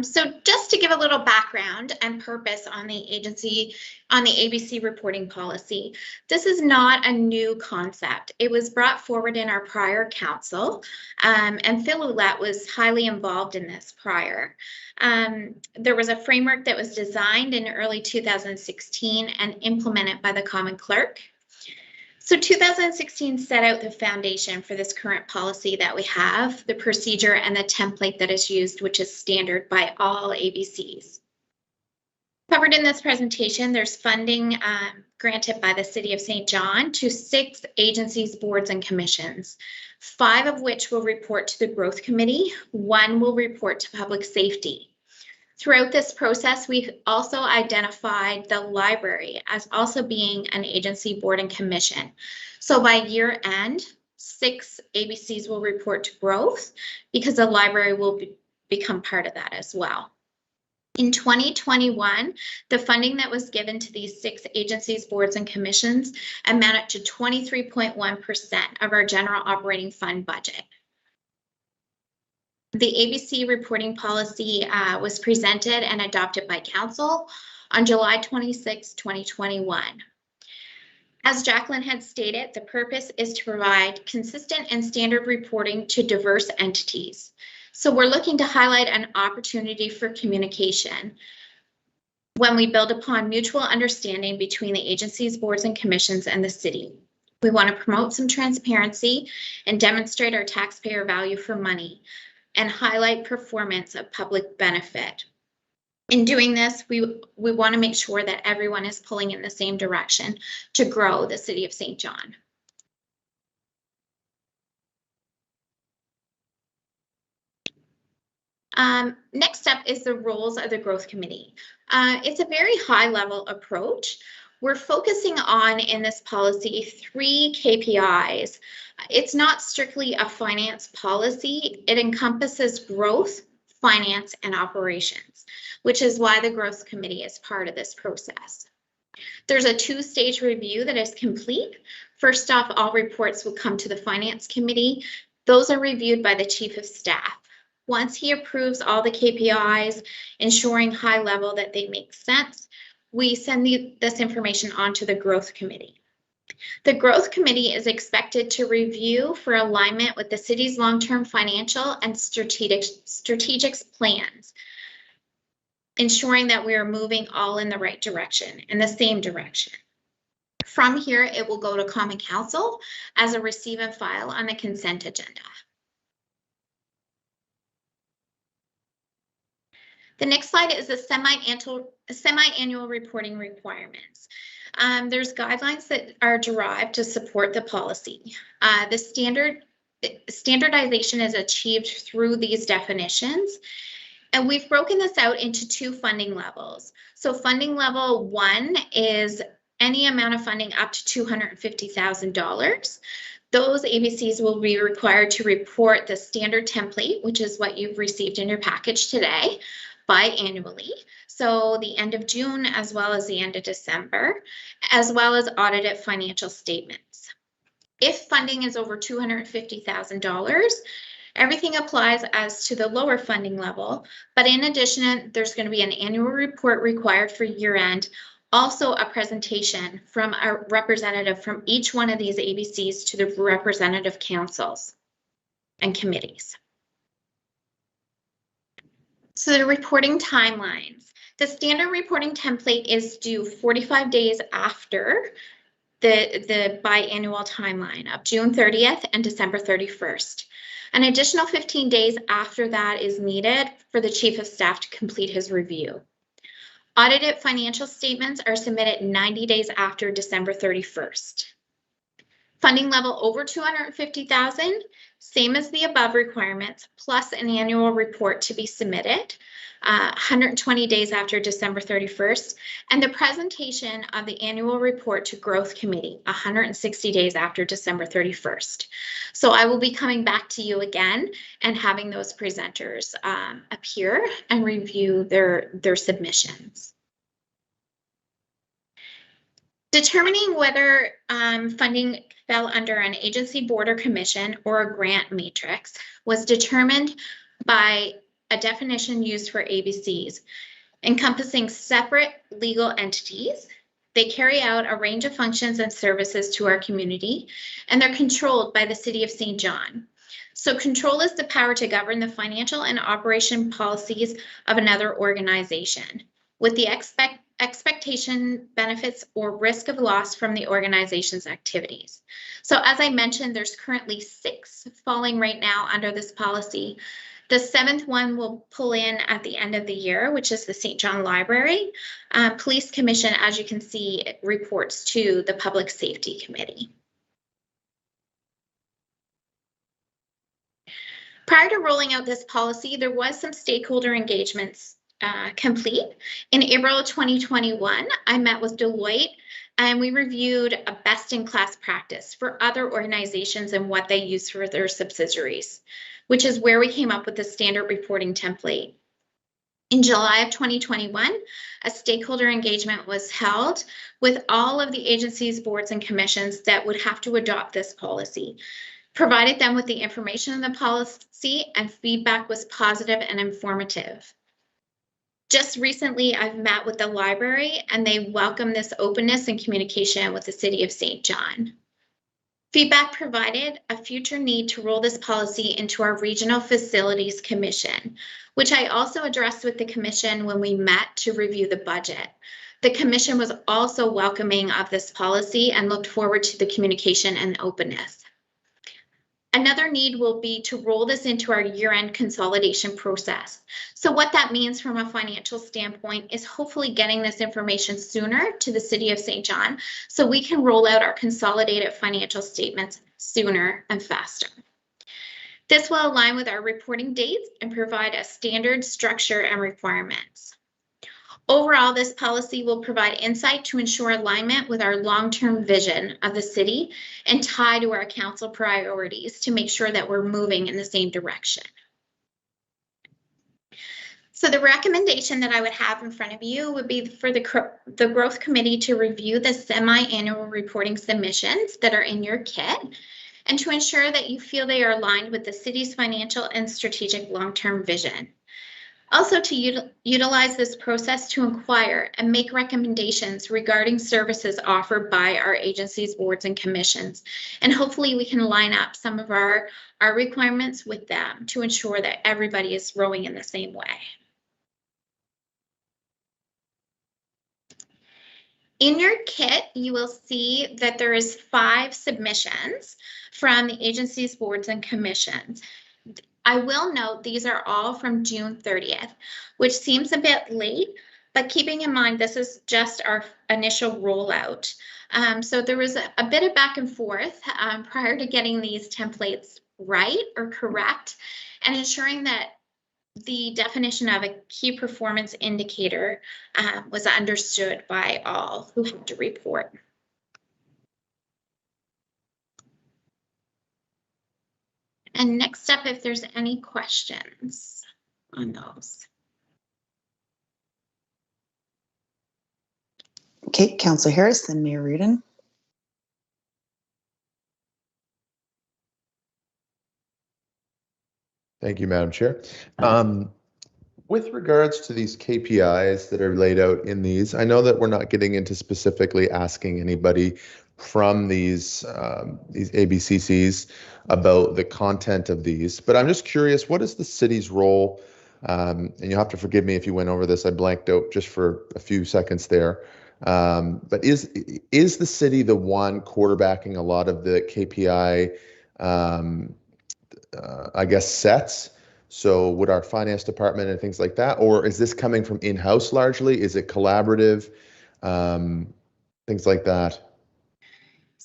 So just to give a little background and purpose on the ABC reporting policy, this is not a new concept. It was brought forward in our prior council, and Phil Ouellette was highly involved in this prior. There was a framework that was designed in early 2016 and implemented by the Common Clerk. So 2016 set out the foundation for this current policy that we have, the procedure and the template that is used, which is standard by all ABCs. Covered in this presentation, there's funding granted by the City of St. John to 6 agencies, boards, and commissions, 5 of which will report to the Growth Committee, 1 will report to Public Safety. Throughout this process, we've also identified the library as also being an agency, board, and commission. So by year end, 6 ABCs will report to growth because the library will become part of that as well. In 2021, the funding that was given to these 6 agencies, boards, and commissions amounted to 23.1% of our general operating fund budget. The ABC reporting policy was presented and adopted by Council on July 26, 2021. As Jacqueline had stated, the purpose is to provide consistent and standard reporting to diverse entities. So we're looking to highlight an opportunity for communication when we build upon mutual understanding between the agencies, boards, and commissions and the city. We want to promote some transparency and demonstrate our taxpayer value for money, and highlight performance of public benefit. In doing this, we want to make sure that everyone is pulling in the same direction to grow the City of St. John. Next up is the roles of the Growth Committee. It's a very high-level approach. We're focusing on, in this policy, 3 KPIs. It's not strictly a finance policy. It encompasses growth, finance, and operations, which is why the Growth Committee is part of this process. There's a 2-stage review that is complete. First off, all reports will come to the Finance Committee. Those are reviewed by the Chief of Staff. Once he approves all the KPIs, ensuring high level that they make sense, we send this information on to the Growth Committee. The Growth Committee is expected to review for alignment with the city's long-term financial and strategic plans, ensuring that we are moving all in the right direction, in the same direction. From here, it will go to Common Council as a receive and file on the consent agenda. The next slide is the semi-annual reporting requirements. There's guidelines that are derived to support the policy. The standardization is achieved through these definitions, and we've broken this out into 2 funding levels. So funding level 1 is any amount of funding up to $250,000. Those ABCs will be required to report the standard template, which is what you've received in your package today, biannually, so the end of June as well as the end of December, as well as audited financial statements. If funding is over $250,000, everything applies as to the lower funding level, but in addition, there's going to be an annual report required for year end, also a presentation from a representative from each one of these ABCs to the representative councils and committees. So the reporting timelines. The standard reporting template is due 45 days after the biannual timeline of June 30th and December 31st. An additional 15 days after that is needed for the Chief of Staff to complete his review. Audited financial statements are submitted 90 days after December 31st. Funding level over $250,000, same as the above requirements, plus an annual report to be submitted 120 days after December 31st, and the presentation of the annual report to Growth Committee 160 days after December 31st. So I will be coming back to you again and having those presenters appear and review their submissions. Determining whether funding fell under an agency, board, or commission or a grant matrix was determined by a definition used for ABCs, encompassing separate legal entities. They carry out a range of functions and services to our community, and they're controlled by the City of St. John. So control is the power to govern the financial and operation policies of another organization with the expectation, benefits, or risk of loss from the organization's activities. So as I mentioned, there's currently 6 falling right now under this policy. The 7th one will pull in at the end of the year, which is the St. John Library. Police Commission, as you can see, it reports to the Public Safety Committee. Prior to rolling out this policy, there was some stakeholder engagements complete. In April 2021, I met with Deloitte and we reviewed a best-in-class practice for other organizations and what they use for their subsidiaries, which is where we came up with the standard reporting template. In July of 2021, a stakeholder engagement was held with all of the agencies, boards, and commissions that would have to adopt this policy. Provided them with the information in the policy, and feedback was positive and informative. Just recently, I've met with the library and they welcome this openness and communication with the City of St. John. Feedback provided a future need to roll this policy into our Regional Facilities Commission, which I also addressed with the Commission when we met to review the budget. The Commission was also welcoming of this policy and looked forward to the communication and openness. Another need will be to roll this into our year-end consolidation process. So what that means from a financial standpoint is hopefully getting this information sooner to the City of St. John so we can roll out our consolidated financial statements sooner and faster. This will align with our reporting dates and provide a standard structure and requirements. Overall, this policy will provide insight to ensure alignment with our long-term vision of the city and tie to our council priorities to make sure that we're moving in the same direction. So the recommendation that I would have in front of you would be for the Growth Committee to review the semi-annual reporting submissions that are in your kit and to ensure that you feel they are aligned with the city's financial and strategic long-term vision. Also to utilize this process to inquire and make recommendations regarding services offered by our agencies, boards, and commissions. And hopefully we can line up some of our requirements with them to ensure that everybody is rowing in the same way. In your kit, you will see that there is 5 submissions from the agencies, boards, and commissions. I will note these are all from June 30th, which seems a bit late, but keeping in mind this is just our initial rollout. So there was a bit of back and forth prior to getting these templates right or correct and ensuring that the definition of a key performance indicator was understood by all who have to report. And next up, if there's any questions on those. Okay, Councillor Harris, then Mayor Riordan. Thank you, Madam Chair. With regards to these KPIs that are laid out in these, I know that we're not getting into specifically asking anybody from these ABCCs about the content of these, but I'm just curious, what is the city's role? And you'll have to forgive me if you went over this, I blanked out just for a few seconds there. But is the city the one quarterbacking a lot of the KPI, I guess, sets? So would our finance department and things like that, or is this coming from in-house largely? Is it collaborative? Things like that.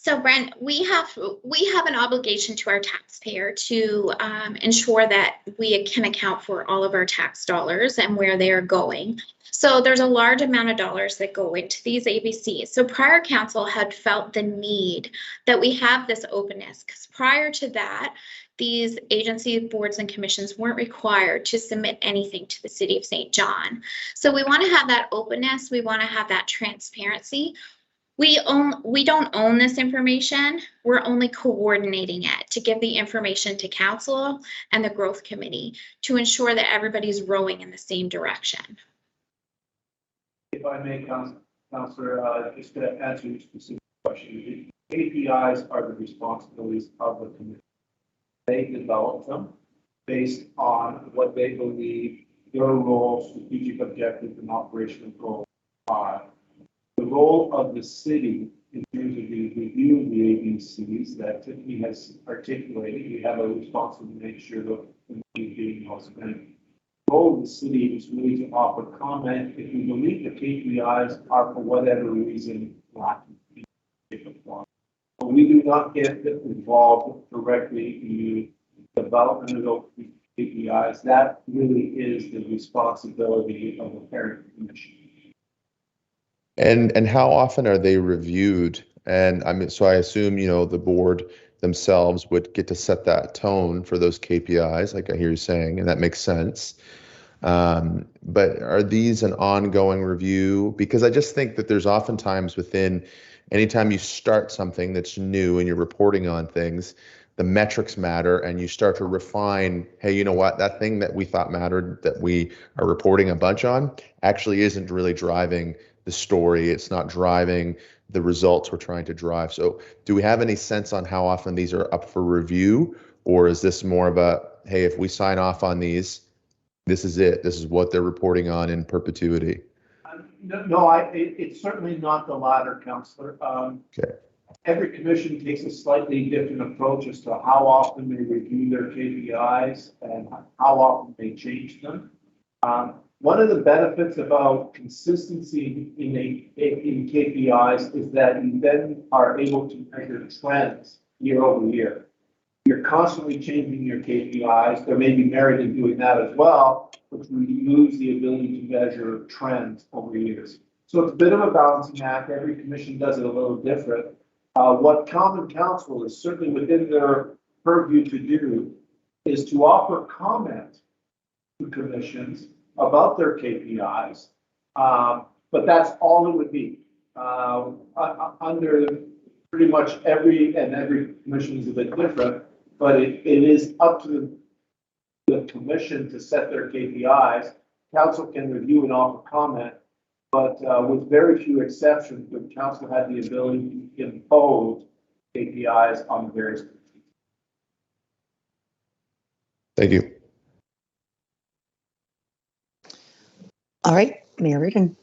So Brent, we have an obligation to our taxpayer to ensure that we can account for all of our tax dollars and where they are going. So there's a large amount of dollars that go into these ABCs. So prior council had felt the need that we have this openness, because prior to that, these agencies, boards, and commissions weren't required to submit anything to the City of St. John. So we want to have that openness. We want to have that transparency. We don't own this information. We're only coordinating it to give the information to council and the growth committee to ensure that everybody's rowing in the same direction. If I may, Councillor, just to answer your specific question, KPIs are the responsibilities of the committee. They develop them based on what they believe their role, strategic objectives, and operational goals are. The role of the city in terms of the review of the ABCs that Tiffany has articulated, we have a responsibility to make sure that the money being well spent. The role of the city is really to offer comment if we believe the KPIs are for whatever reason lacking in different form. But we do not get involved directly in the development of those KPIs. That really is the responsibility of the parent commission. And how often are they reviewed? And I mean, so I assume, you know, the board themselves would get to set that tone for those KPIs, like I hear you saying, and that makes sense. But are these an ongoing review? Because I just think that there's oftentimes within, anytime you start something that's new and you're reporting on things, the metrics matter and you start to refine, hey, you know what, that thing that we thought mattered that we are reporting a bunch on actually isn't really driving the story. It's not driving the results we're trying to drive. So do we have any sense on how often these are up for review? Or is this more of a, hey, if we sign off on these, this is it. This is what they're reporting on in perpetuity? No, it's certainly not the latter, Councillor. Okay. Every commission takes a slightly different approach as to how often they review their KPIs and how often they change them. One of the benefits about consistency in KPIs is that you then are able to measure trends year over year. You're constantly changing your KPIs. There may be merit in doing that as well, but we lose the ability to measure trends over years. So it's a bit of a balancing act. Every commission does it a little different. What Common Council is certainly within their purview to do is to offer comment to commissions about their KPIs, but that's all it would be. Under pretty much every commission is a bit different, but it is up to the commission to set their KPIs. Council can review and offer comment, but with very few exceptions, the council had the ability to impose KPIs on the various commissions. Thank you. All right, Mayor Riordan.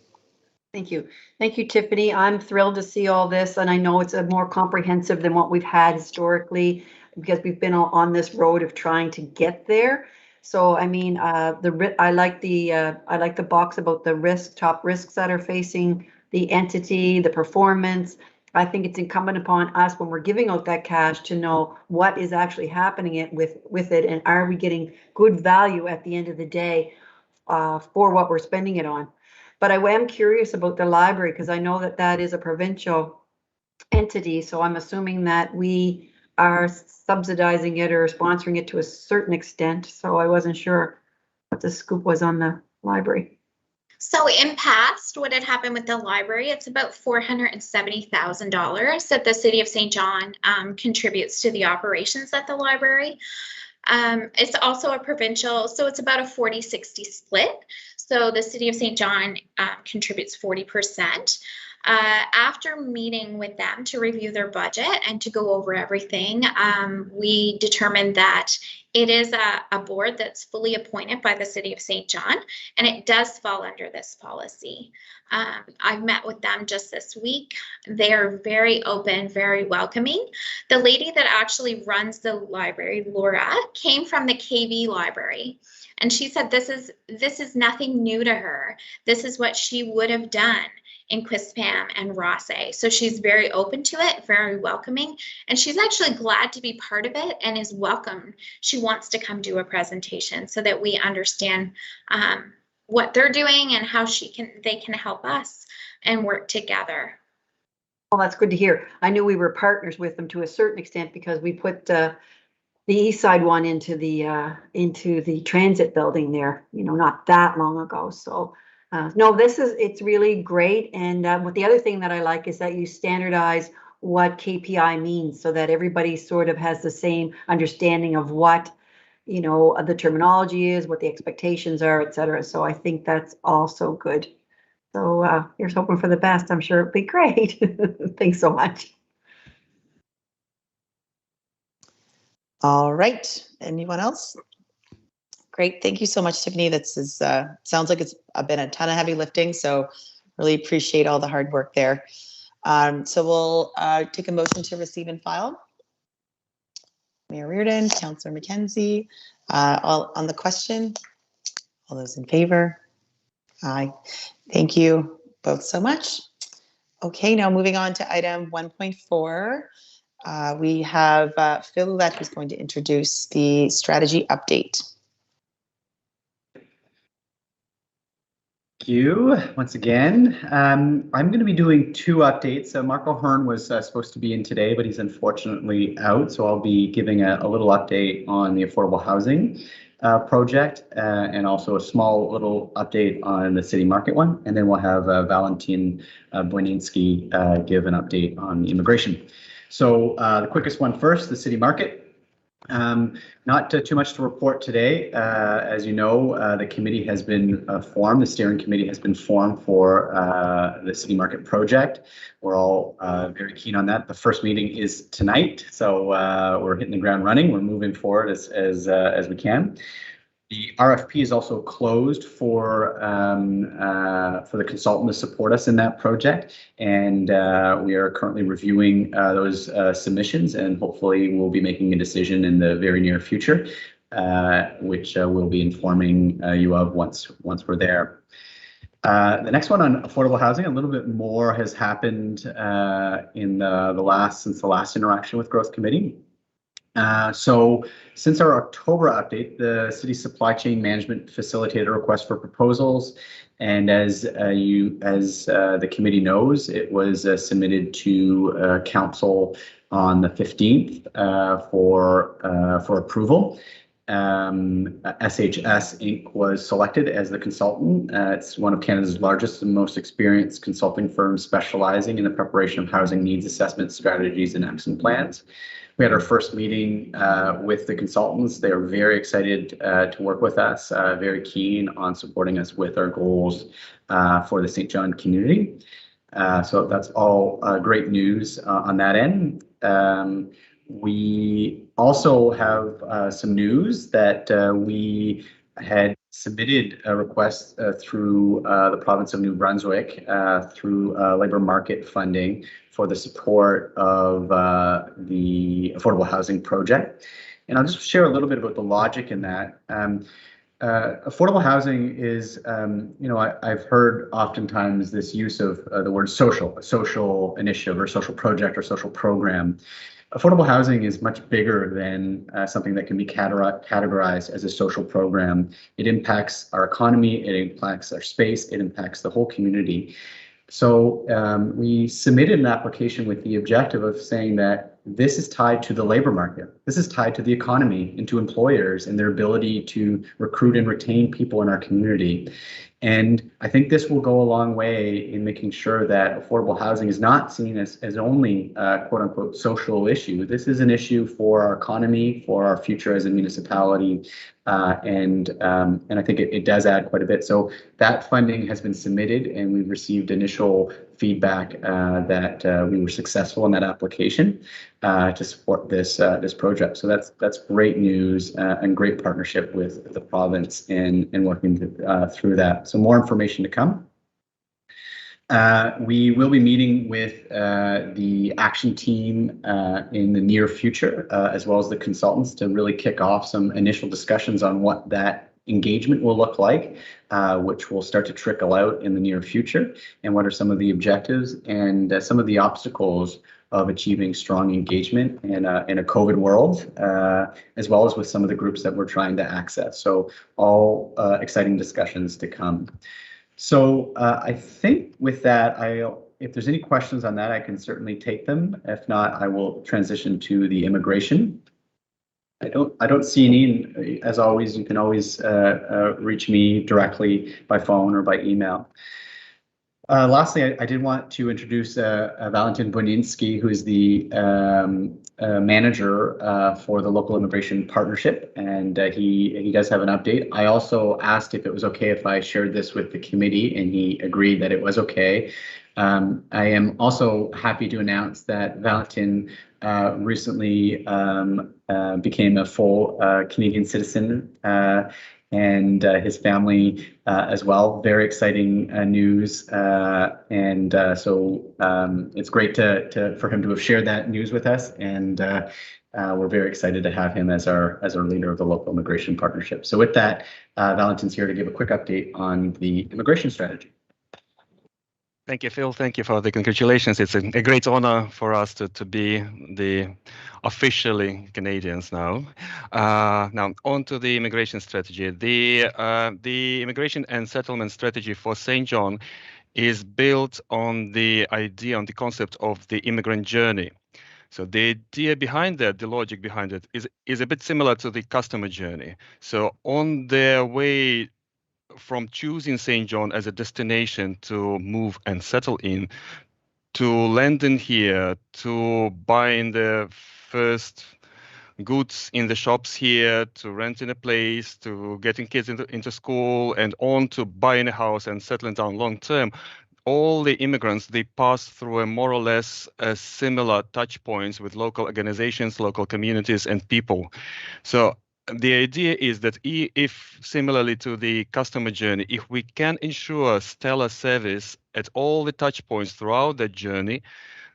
Thank you. Thank you, Tiffany. I'm thrilled to see all this, and I know it's a more comprehensive than what we've had historically because we've been on this road of trying to get there. So, I mean, I like the box about the top risks that are facing the entity, the performance. I think it's incumbent upon us when we're giving out that cash to know what is actually happening with it, and are we getting good value at the end of the day for what we're spending it on. But I am curious about the library because I know that that is a provincial entity. So I'm assuming that we are subsidizing it or sponsoring it to a certain extent. So I wasn't sure what the scoop was on the library. So in past, what had happened with the library, it's about $470,000 that the City of St. John contributes to the operations at the library. It's also a provincial, so it's about a 40-60 split. So the City of St. John contributes 40%. After meeting with them to review their budget and to go over everything, we determined that it is a board that's fully appointed by the City of St. John, and it does fall under this policy. I've met with them just this week. They are very open, very welcoming. The lady that actually runs the library, Laura, came from the KV library. And she said this is nothing new to her. This is what she would have done in Quispam and Rosse. So she's very open to it, very welcoming, and she's actually glad to be part of it and is welcome. She wants to come do a presentation so that we understand what they're doing and how they can help us and work together. Well, that's good to hear. I knew we were partners with them to a certain extent because we put the east side one into the transit building there, not that long ago. So No, it's really great. And what the other thing that I like is that you standardize what KPI means so that everybody sort of has the same understanding of what, you know, the terminology is, what the expectations are, et cetera. So I think that's also good. So here's hoping for the best. I'm sure it'll be great. Thanks so much. All right. Anyone else? Great. Thank you so much, Tiffany. This is sounds like it's been a ton of heavy lifting. So really appreciate all the hard work there. So we'll take a motion to receive and file. Mayor Riordan, Councillor McKenzie, all on the question. All those in favor? Aye. Thank you both so much. Okay, now moving on to item 1.4. We have Phil Ouellette who's going to introduce the strategy update. Thank you once again. I'm going to be doing two updates. Marco Hearn was supposed to be in today, but he's unfortunately out. So I'll be giving a little update on the affordable housing project and also a small little update on the city market one. And then we'll have Valentin Boyninski give an update on the immigration. So the quickest one first, the city market. Not too much to report today. As you know, the committee has been formed. The steering committee has been formed for the city market project. We're all very keen on that. The first meeting is tonight, so we're hitting the ground running. We're moving forward as we can. The RFP is also closed for the consultant to support us in that project, and we are currently reviewing those submissions, and hopefully we'll be making a decision in the very near future, which we'll be informing you of once we're there. The next one on affordable housing, a little bit more has happened since the last interaction with Growth Committee. So since our October update, the city supply chain management facilitated a request for proposals, and as the committee knows, it was submitted to council on the 15th for approval. SHS Inc. was selected as the consultant. It's one of Canada's largest and most experienced consulting firms specializing in the preparation of housing needs assessment strategies and action plans. We had our first meeting with the consultants. They are very excited to work with us, very keen on supporting us with our goals for the St. John community. So that's all great news on that end. We also have some news that we had submitted a request through the province of New Brunswick through labor market funding for the support of the affordable housing project. And I'll just share a little bit about the logic in that. Affordable housing is, I've heard oftentimes this use of the word social initiative or social project or social program. Affordable housing is much bigger than something that can be categorized as a social program. It impacts our economy, it impacts our space, it impacts the whole community. So we submitted an application with the objective of saying that this is tied to the labor market. This is tied to the economy and to employers and their ability to recruit and retain people in our community. And I think this will go a long way in making sure that affordable housing is not seen as only a quote unquote social issue. This is an issue for our economy, for our future as a municipality. And I think it does add quite a bit. So that funding has been submitted, and we've received initial feedback that we were successful in that application to support this project. So that's great news and great partnership with the province in working through that. So more information to come. We will be meeting with the action team in the near future, as well as the consultants, to really kick off some initial discussions on what that engagement will look like, which will start to trickle out in the near future, and what are some of the objectives and some of the obstacles of achieving strong engagement in a COVID world, as well as with some of the groups that we're trying to access. So all exciting discussions to come. So I think with that, if there's any questions on that, I can certainly take them. If not, I will transition to the immigration. I don't see any. As always, you can always reach me directly by phone or by email. Lastly, I did want to introduce Valentin Boninski, who is the manager for the Local Immigration Partnership, and he does have an update. I also asked if it was okay if I shared this with the committee, and he agreed that it was okay. I am also happy to announce that Valentin recently became a full Canadian citizen, and his family as well. Very exciting news, and so it's great for him to have shared that news with us, and we're very excited to have him as our leader of the Local Immigration Partnership. So with that, Valentin's here to give a quick update on the immigration strategy. Thank you, Phil. Thank you for the congratulations. It's a great honor for us to be the officially Canadians now. Now on to the immigration strategy. The immigration and settlement strategy for St. John is built on the idea, on the concept of the immigrant journey. So the idea behind that, the logic behind it, is a bit similar to the customer journey. So on their way from choosing St. John as a destination to move and settle in, to landing here, to buying the first goods in the shops here, to renting a place, to getting kids into school, and on to buying a house and settling down long term, all the immigrants, they pass through a more or less similar touch points with local organizations, local communities, and people. So the idea is that if similarly to the customer journey, if we can ensure stellar service at all the touch points throughout that journey,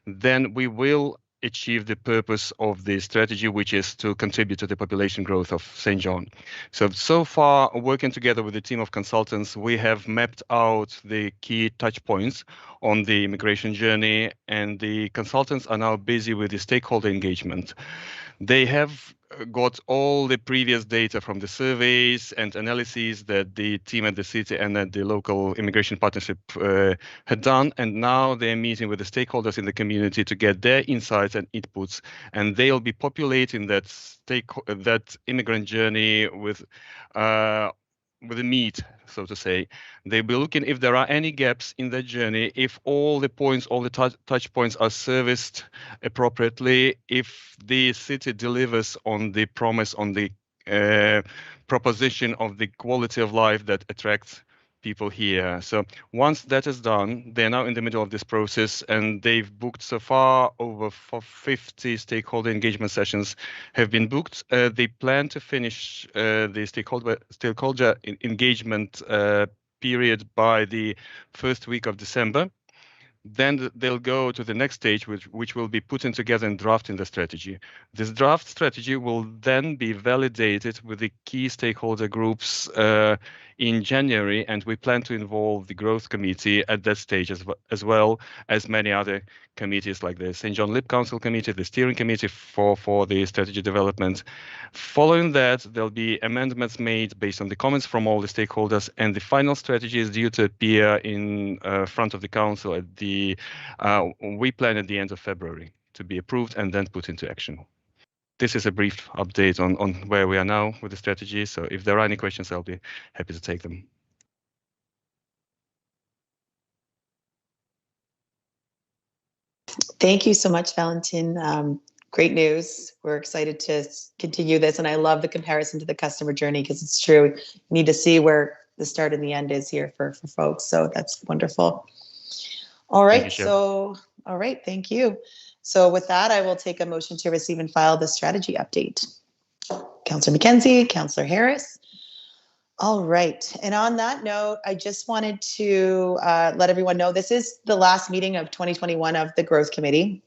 then we will achieve the purpose of the strategy, which is to contribute to the population growth of St. John. So far, working together with a team of consultants, we have mapped out the key touch points on the immigration journey, and the consultants are now busy with the stakeholder engagement. They have got all the previous data from the surveys and analyses that the team at the city and at the local immigration partnership had done, and now they're meeting with the stakeholders in the community to get their insights and inputs, and they'll be populating that immigrant journey with the meat, so to say. They'll be looking if there are any gaps in the journey, if all the points, all the touch points are serviced appropriately, if the city delivers on the promise, on the proposition of the quality of life that attracts people here. So once that is done, they're now in the middle of this process, and they've booked so far over 50 stakeholder engagement sessions have been booked. They plan to finish the stakeholder engagement period by the first week of December. Then they'll go to the next stage, which will be putting together and drafting the strategy. This draft strategy will then be validated with the key stakeholder groups in January, and we plan to involve the growth committee at that stage, as well as many other committees like the St. John Lip Council Committee, the steering committee for the strategy development. Following that, there'll be amendments made based on the comments from all the stakeholders, and the final strategy is due to appear in front of the council at the we plan at the end of February to be approved and then put into action. This is a brief update on where we are now with the strategy. So if there are any questions, I'll be happy to take them. Thank you so much, Valentin. Great news. We're excited to continue this. And I love the comparison to the customer journey, because it's true. You need to see where the start and the end is here for folks. So that's wonderful. All right. All right. Thank you. So with that, I will take a motion to receive and file the strategy update. Councillor McKenzie, Councillor Harris. All right. And on that note, I just wanted to let everyone know this is the last meeting of 2021 of the Growth Committee.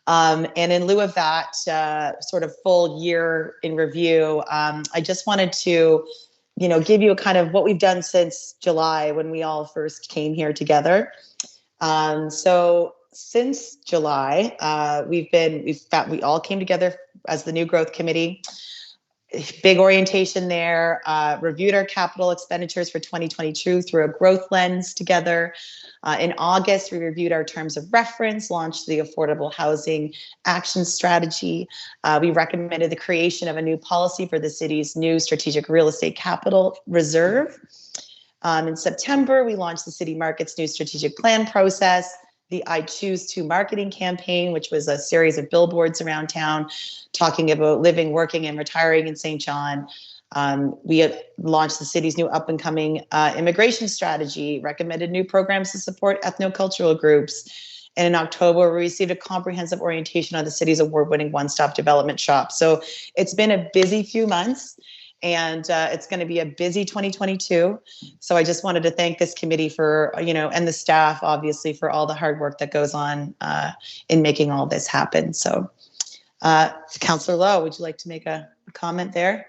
And in lieu of that sort of full year in review, I just wanted to, give you a kind of what we've done since July when we all first came here together. So since July, we all came together as the new Growth Committee. big orientation there. Reviewed our capital expenditures for 2022 through a growth lens together. In August, we reviewed our terms of reference, launched the Affordable Housing Action Strategy. We recommended the creation of a new policy for the city's new strategic real estate capital reserve. In September, we launched the City Market's new strategic plan process, the I Choose To marketing campaign, which was a series of billboards around town talking about living, working, and retiring in St. John. We had launched the city's new up-and-coming immigration strategy, recommended new programs to support ethnocultural groups. And in October, we received a comprehensive orientation on the city's award-winning one-stop development shop. So it's been a busy few months, and it's going to be a busy 2022. So I just wanted to thank this committee for, and the staff, obviously, for all the hard work that goes on in making all this happen. So Councillor Lowe, would you like to make a comment there?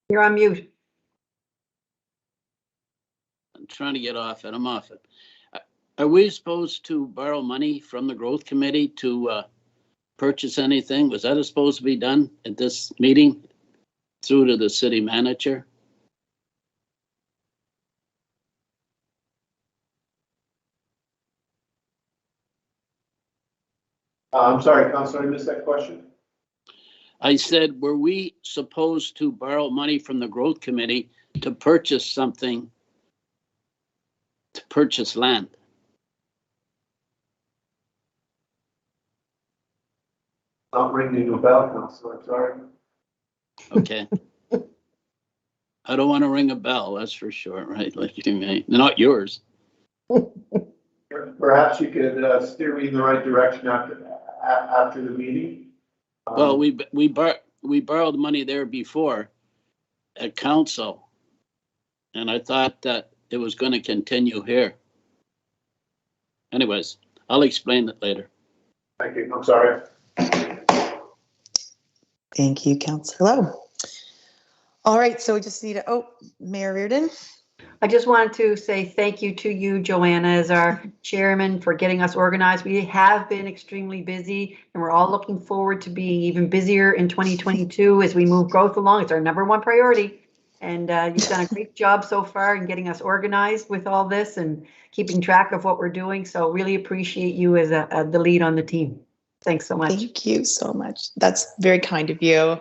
You're on mute. I'm trying to get off it. I'm off it. Are we supposed to borrow money from the growth committee to purchase anything? Was that supposed to be done at this meeting through to the city manager? I'm sorry, Councillor, I missed that question. I said, were we supposed to borrow money from the growth committee to purchase something, to purchase land? Not ringing a bell, Councillor, sorry. Okay. I don't want to ring a bell, that's for sure, right? Like you may, not yours. Perhaps you could steer me in the right direction after the meeting. Well, we borrowed money there before at council, and I thought that it was going to continue here. Anyways, I'll explain it later. Thank you. I'm sorry. Thank you, Councillor Lowe. All right, so we just need to, Mayor Riordan. I just wanted to say thank you to you, Joanna, as our chairman, for getting us organized. We have been extremely busy, and we're all looking forward to being even busier in 2022 as we move growth along. It's our #1 priority. And you've done a great job so far in getting us organized with all this and keeping track of what we're doing. So really appreciate you as the lead on the team. Thanks so much. Thank you so much. That's very kind of you,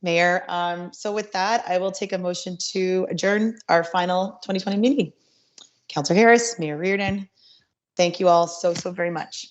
Mayor. So with that, I will take a motion to adjourn our final 2020 meeting. Councillor Harris, Mayor Riordan, thank you all so very much.